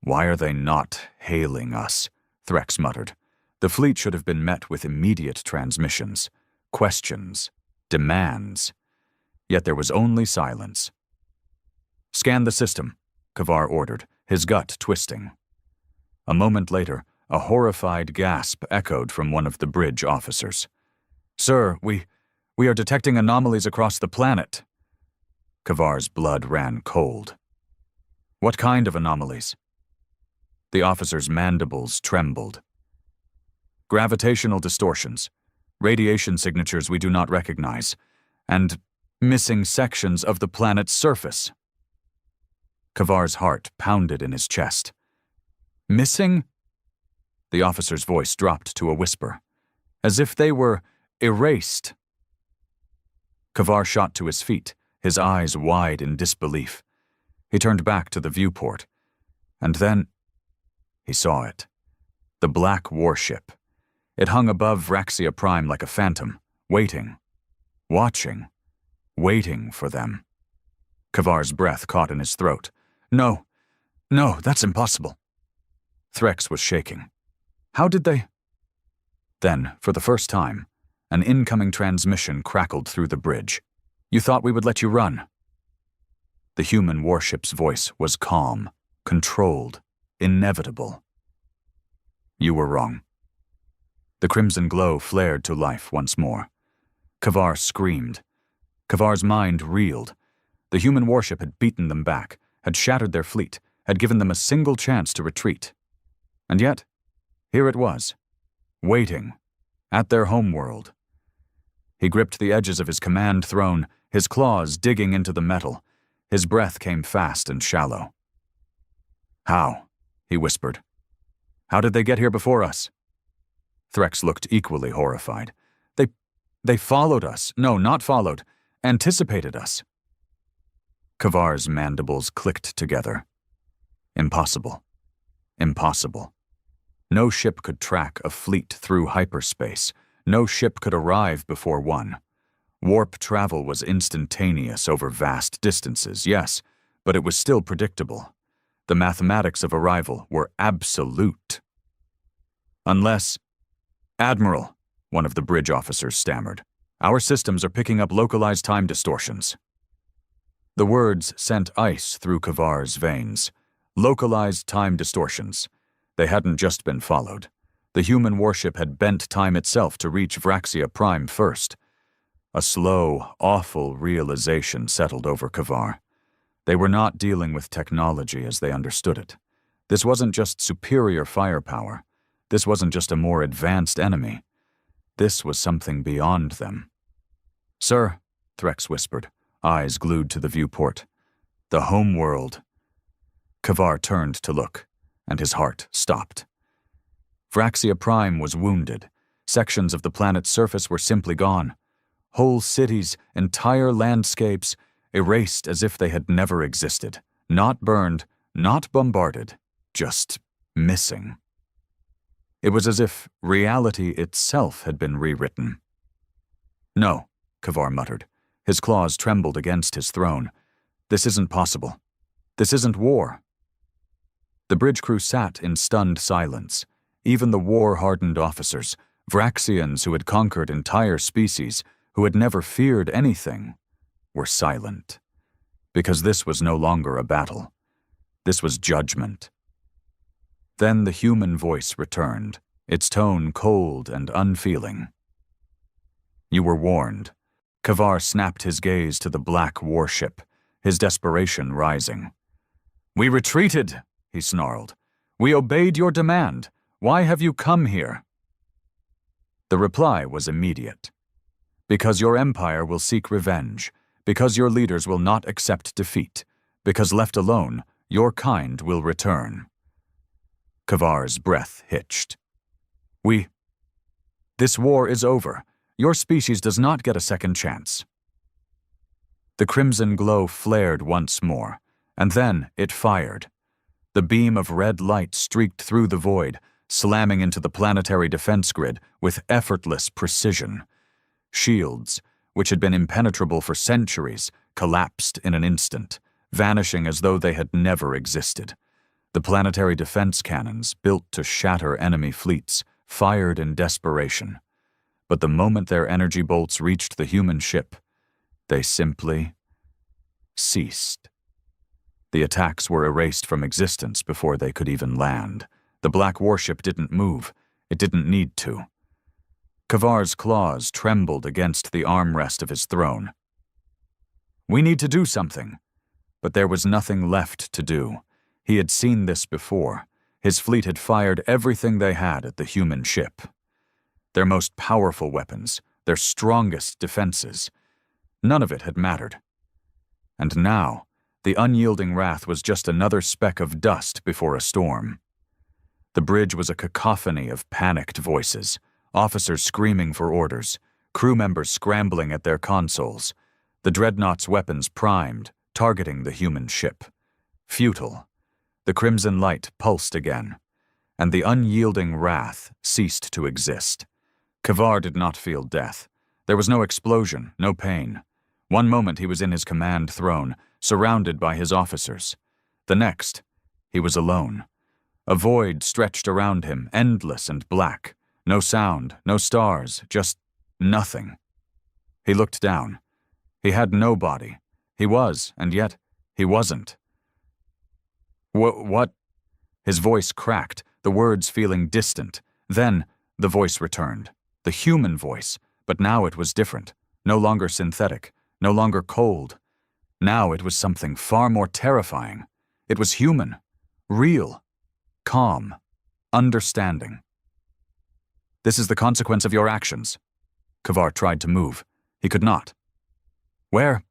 Why are they not hailing us? Threx muttered. The fleet should have been met with immediate transmissions, questions, demands. Yet there was only silence. Scan the system, Kavar ordered, his gut twisting. A moment later, a horrified gasp echoed from one of the bridge officers. Sir, we are detecting anomalies across the planet. Kavar's blood ran cold. What kind of anomalies? The officer's mandibles trembled. Gravitational distortions, radiation signatures we do not recognize, and missing sections of the planet's surface. Kavar's heart pounded in his chest. Missing? The officer's voice dropped to a whisper, as if they were erased. Kavar shot to his feet, his eyes wide in disbelief. He turned back to the viewport, and then he saw it. The black warship. It hung above Vraxia Prime like a phantom, waiting, watching, waiting for them. Kavar's breath caught in his throat. No, that's impossible. Threx was shaking. How did they? Then, for the first time, an incoming transmission crackled through the bridge. You thought we would let you run. The human warship's voice was calm, controlled, inevitable. You were wrong. The crimson glow flared to life once more. Kavar screamed. Kavar's mind reeled. The human warship had beaten them back, had shattered their fleet, had given them a single chance to retreat. And yet, here it was, waiting, at their homeworld. He gripped the edges of his command throne, his claws digging into the metal. His breath came fast and shallow. "How?" he whispered. "How did they get here before us?" Threx looked equally horrified. They followed us. No, not followed. Anticipated us." Kavar's mandibles clicked together. Impossible. Impossible. No ship could track a fleet through hyperspace. No ship could arrive before one. Warp travel was instantaneous over vast distances, yes, but it was still predictable. The mathematics of arrival were absolute. Unless... "Admiral," one of the bridge officers stammered, "our systems are picking up localized time distortions." The words sent ice through Kavar's veins. Localized time distortions. They hadn't just been followed. The human warship had bent time itself to reach Vraxia Prime first. A slow, awful realization settled over Kavar. They were not dealing with technology as they understood it. This wasn't just superior firepower. This wasn't just a more advanced enemy. This was something beyond them. "Sir," Threx whispered, eyes glued to the viewport. "The homeworld." Kavar turned to look, and his heart stopped. Vraxia Prime was wounded. Sections of the planet's surface were simply gone. Whole cities, entire landscapes, erased as if they had never existed. Not burned, not bombarded, just missing. It was as if reality itself had been rewritten. "No," Kavar muttered. His claws trembled against his throne. "This isn't possible. This isn't war." The bridge crew sat in stunned silence. Even the war-hardened officers, Vraxians who had conquered entire species, who had never feared anything, were silent. Because this was no longer a battle. This was judgment. Then the human voice returned, its tone cold and unfeeling. "You were warned." Kavar snapped his gaze to the black warship, his desperation rising. "We retreated," he snarled. "We obeyed your demand. Why have you come here?" The reply was immediate. "Because your empire will seek revenge, because your leaders will not accept defeat, because left alone, your kind will return." Kavar's breath hitched. This war is over. Your species does not get a second chance." The crimson glow flared once more, and then it fired. The beam of red light streaked through the void, slamming into the planetary defense grid with effortless precision. Shields, which had been impenetrable for centuries, collapsed in an instant, vanishing as though they had never existed. The planetary defense cannons, built to shatter enemy fleets, fired in desperation. But the moment their energy bolts reached the human ship, they simply ceased. The attacks were erased from existence before they could even land. The black warship didn't move. It didn't need to. Kavar's claws trembled against the armrest of his throne. "We need to do something." But there was nothing left to do. He had seen this before. His fleet had fired everything they had at the human ship. Their most powerful weapons, their strongest defenses. None of it had mattered. And now, the unyielding wrath was just another speck of dust before a storm. The bridge was a cacophony of panicked voices, officers screaming for orders, crew members scrambling at their consoles, the dreadnought's weapons primed, targeting the human ship. Futile. The crimson light pulsed again, and the unyielding wrath ceased to exist. Kavar did not feel death. There was no explosion, no pain. One moment he was in his command throne, surrounded by his officers. The next, he was alone. A void stretched around him, endless and black. No sound, no stars, just nothing. He looked down. He had no body. He was, and yet, he wasn't. What? His voice cracked, the words feeling distant. Then, The voice returned. The human voice, but now it was different. No longer synthetic, no longer cold. Now it was something far more terrifying. It was human, real, calm, understanding. "This is the consequence of your actions." Kavar tried to move. He could not. "Where?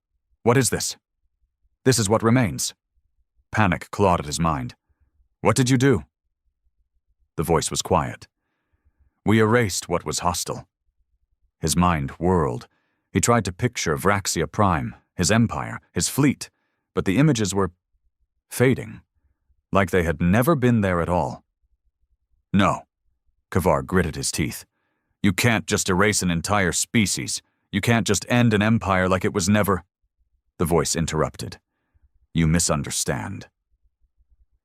What is this?" "This is what remains." Panic clawed at his mind. "What did you do?" The voice was quiet. "We erased what was hostile." His mind whirled. He tried to picture Vraxia Prime, his empire, his fleet, but the images were fading, like they had never been there at all. "No," Kavar gritted his teeth. "You can't just erase an entire species. You can't just end an empire like it was never—" The voice interrupted. "You misunderstand."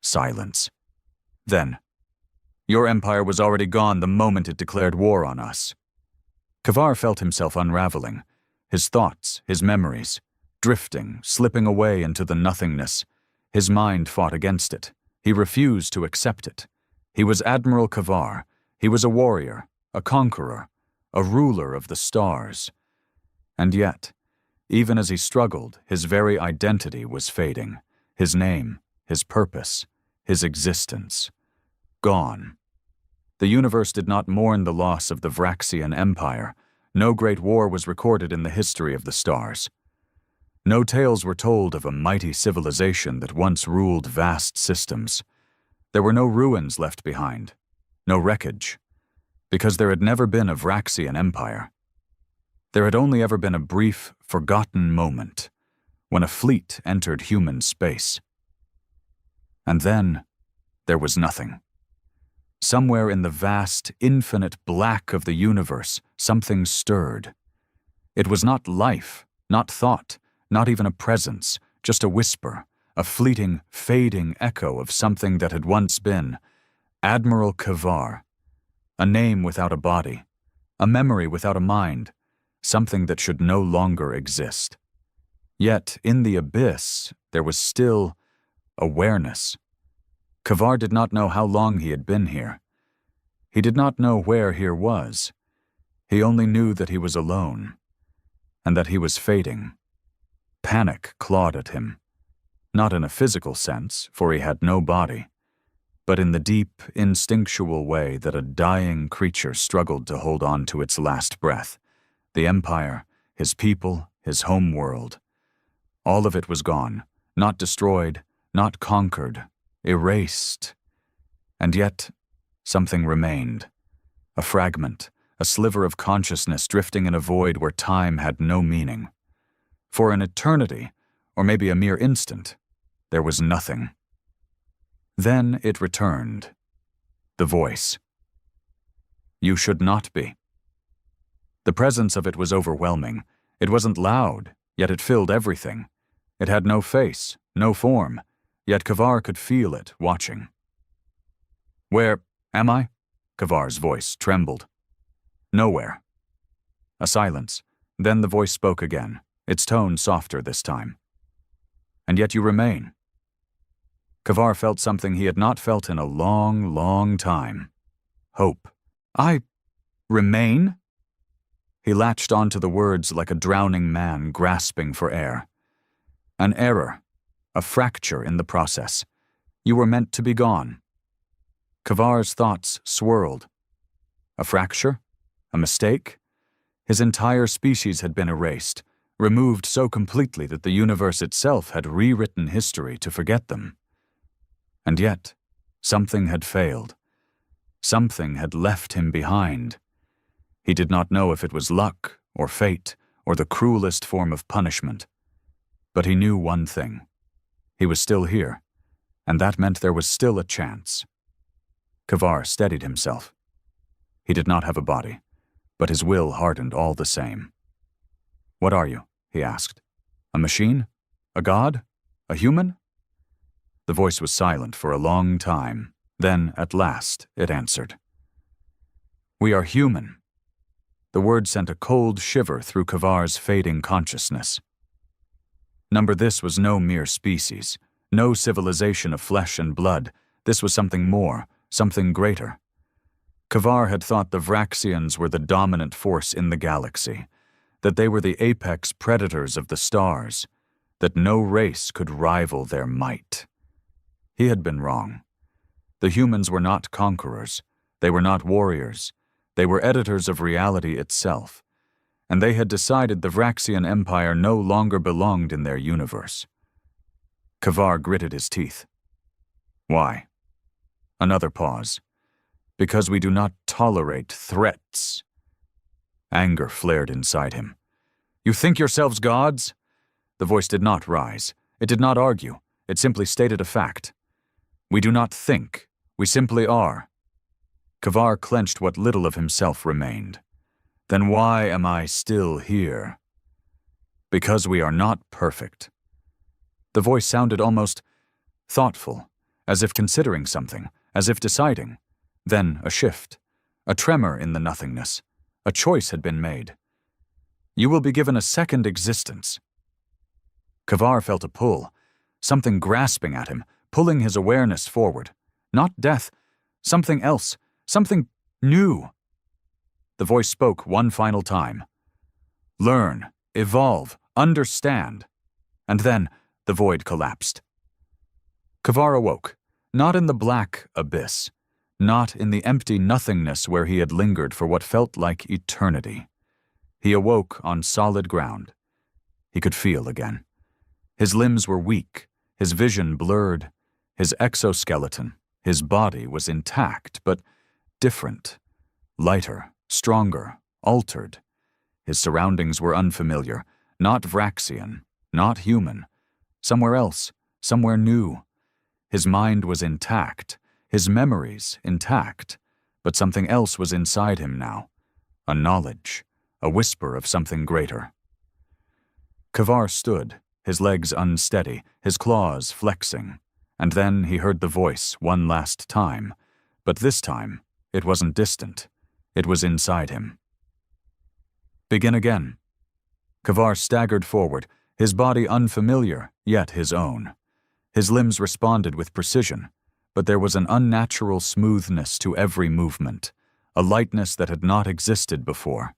Silence. Then, "Your empire was already gone the moment it declared war on us." Kavar felt himself unraveling, his thoughts, his memories, drifting, slipping away into the nothingness. His mind fought against it. He refused to accept it. He was Admiral Kavar. He was a warrior, a conqueror, a ruler of the stars. And yet, even as he struggled, his very identity was fading. His name, his purpose, his existence. Gone. The universe did not mourn the loss of the Vraxian Empire. No great war was recorded in the history of the stars. No tales were told of a mighty civilization that once ruled vast systems. There were no ruins left behind, no wreckage, because there had never been a Vraxian Empire. There had only ever been a brief, forgotten moment when a fleet entered human space. And then there was nothing. Somewhere in the vast, infinite black of the universe, something stirred. It was not life, not thought, not even a presence, just a whisper, a fleeting, fading echo of something that had once been. Admiral Kavar. A name without a body, a memory without a mind, something that should no longer exist. Yet, in the abyss, there was still awareness. Kavar did not know how long he had been here. He did not know where here was. He only knew that he was alone, and that he was fading. Panic clawed at him, not in a physical sense, for he had no body, but in the deep, instinctual way that a dying creature struggled to hold on to its last breath. The Empire, his people, his home world. All of it was gone, not destroyed, not conquered, erased. And yet, something remained. A fragment, a sliver of consciousness drifting in a void where time had no meaning. For an eternity, or maybe a mere instant, there was nothing. Then it returned. The voice. "You should not be." The presence of it was overwhelming. It wasn't loud, yet it filled everything. It had no face, no form, yet Kavar could feel it watching. "Where am I?" Kavar's voice trembled. "Nowhere." A silence. Then the voice spoke again, its tone softer this time. "And yet you remain." Kavar felt something he had not felt in a long, long time. Hope. "I remain?" He latched onto the words like a drowning man grasping for air. "An error, a fracture in the process. You were meant to be gone." Kavar's thoughts swirled. A fracture? A mistake? His entire species had been erased, removed so completely that the universe itself had rewritten history to forget them. And yet, something had failed. Something had left him behind. He did not know if it was luck or fate or the cruelest form of punishment. But he knew one thing. He was still here, and that meant there was still a chance. Kavar steadied himself. He did not have a body, but his will hardened all the same. "What are you?" he asked. "A machine? A god? A human?" The voice was silent for a long time. Then, at last, it answered. "We are human." The word sent a cold shiver through Kavar's fading consciousness. This was no mere species, no civilization of flesh and blood. This was something more, something greater. Kavar had thought the Vraxians were the dominant force in the galaxy, that they were the apex predators of the stars, that no race could rival their might. He had been wrong. The humans were not conquerors, they were not warriors, they were editors of reality itself, and they had decided the Vraxian Empire no longer belonged in their universe. Kavar gritted his teeth. Why? Another pause. Because we do not tolerate threats. Anger flared inside him. You think yourselves gods? The voice did not rise. It did not argue. It simply stated a fact. We do not think. We simply are. Kavar clenched what little of himself remained. Then why am I still here? Because we are not perfect. The voice sounded almost thoughtful, as if considering something, as if deciding. Then a shift, a tremor in the nothingness. A choice had been made. You will be given a second existence. Kavar felt a pull, something grasping at him, pulling his awareness forward. Not death, something else, something new. The voice spoke one final time. Learn, evolve, understand. And then the void collapsed. Kavar awoke, not in the black abyss, not in the empty nothingness where he had lingered for what felt like eternity. He awoke on solid ground. He could feel again. His limbs were weak, his vision blurred, his exoskeleton, his body was intact, but different, lighter, stronger, altered. His surroundings were unfamiliar, not Vraxian, not human, somewhere else, somewhere new. His mind was intact, his memories intact, but something else was inside him now, a knowledge, a whisper of something greater. Kavar stood, his legs unsteady, his claws flexing, and then he heard the voice one last time, but this time it wasn't distant, it was inside him. Begin again. Kavar staggered forward, his body unfamiliar, yet his own. His limbs responded with precision, but there was an unnatural smoothness to every movement, a lightness that had not existed before.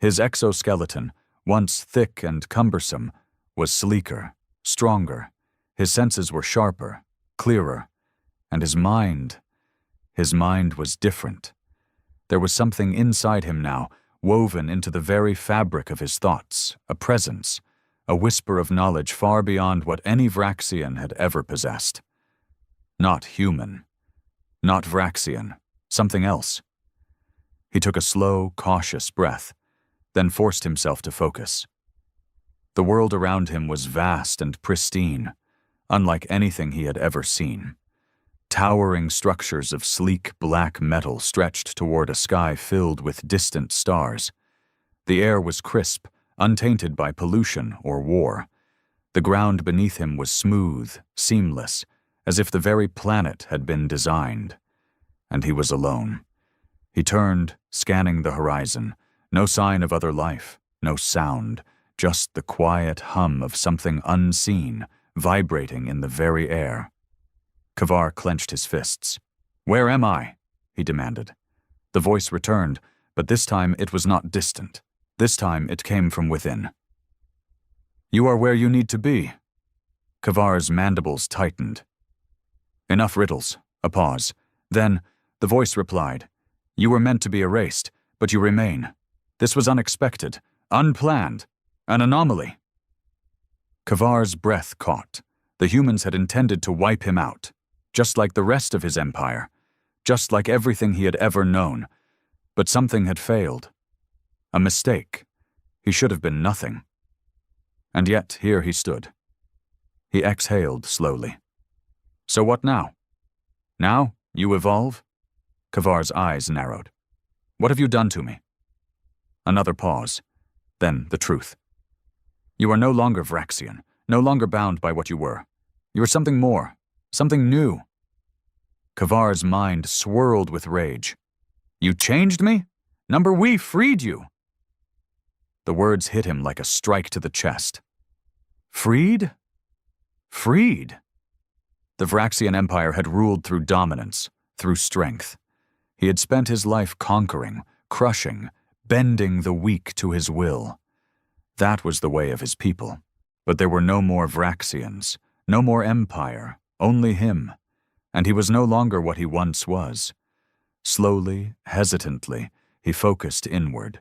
His exoskeleton, once thick and cumbersome, was sleeker, stronger. His senses were sharper, clearer, and his mind was different. There was something inside him now, woven into the very fabric of his thoughts, a presence, a whisper of knowledge far beyond what any Vraxian had ever possessed. Not human, not Vraxian, something else. He took a slow, cautious breath, then forced himself to focus. The world around him was vast and pristine, unlike anything he had ever seen. Towering structures of sleek black metal stretched toward a sky filled with distant stars. The air was crisp, untainted by pollution or war. The ground beneath him was smooth, seamless, as if the very planet had been designed. And he was alone. He turned, scanning the horizon. No sign of other life, no sound, just the quiet hum of something unseen, vibrating in the very air. Kavar clenched his fists. "Where am I?" he demanded. The voice returned, but this time it was not distant. This time it came from within. "You are where you need to be." Kavar's mandibles tightened. "Enough riddles." A pause. Then, the voice replied, "You were meant to be erased, but you remain. This was unexpected, unplanned, an anomaly." Kavar's breath caught. The humans had intended to wipe him out, just like the rest of his empire, just like everything he had ever known. But something had failed. A mistake. He should have been nothing. And yet here he stood. He exhaled slowly. "So what now? Now you evolve?" Kavar's eyes narrowed. "What have you done to me?" Another pause. Then the truth. "You are no longer Vraxian, no longer bound by what you were. You are something more, something new." Kavar's mind swirled with rage. "You changed me? We freed you." The words hit him like a strike to the chest. Freed? Freed? The Vraxian Empire had ruled through dominance, through strength. He had spent his life conquering, crushing, bending the weak to his will. That was the way of his people. But there were no more Vraxians, no more empire, only him. And he was no longer what he once was. Slowly, hesitantly, he focused inward.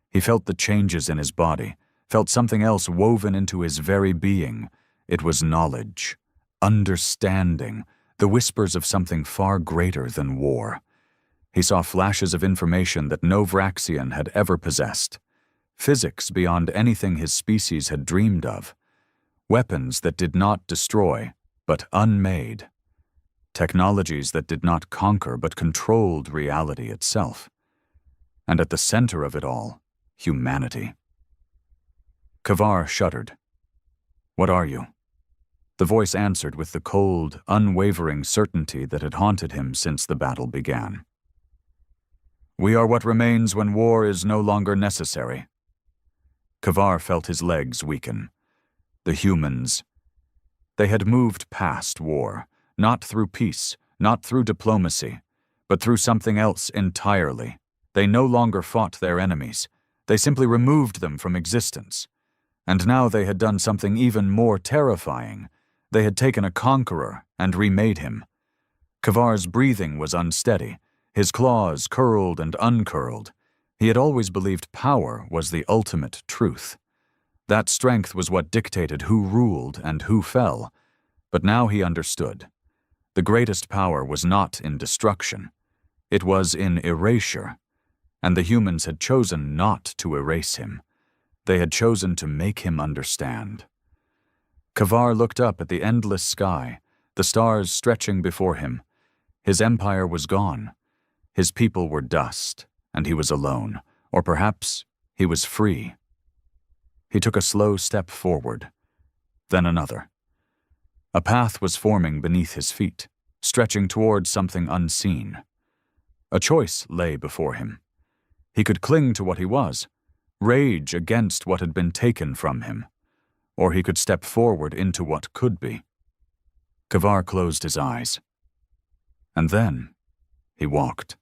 He felt the changes in his body, felt something else woven into his very being. It was knowledge, understanding, the whispers of something far greater than war. He saw flashes of information that no Vraxian had ever possessed. Physics beyond anything his species had dreamed of. Weapons that did not destroy, but unmade. Technologies that did not conquer, but controlled reality itself. And at the center of it all, humanity. Kavar shuddered. "What are you?" The voice answered with the cold, unwavering certainty that had haunted him since the battle began. "We are what remains when war is no longer necessary." Kavar felt his legs weaken. The humans. They had moved past war, not through peace, not through diplomacy, but through something else entirely. They no longer fought their enemies. They simply removed them from existence. And now they had done something even more terrifying. They had taken a conqueror and remade him. Kavar's breathing was unsteady, his claws curled and uncurled. He had always believed power was the ultimate truth. That strength was what dictated who ruled and who fell. But now he understood. The greatest power was not in destruction. It was in erasure. And the humans had chosen not to erase him. They had chosen to make him understand. Kavar looked up at the endless sky, the stars stretching before him. His empire was gone. His people were dust, and he was alone, or perhaps he was free. He took a slow step forward, then another. A path was forming beneath his feet, stretching toward something unseen. A choice lay before him. He could cling to what he was, rage against what had been taken from him, or he could step forward into what could be. Kavar closed his eyes. And then he walked.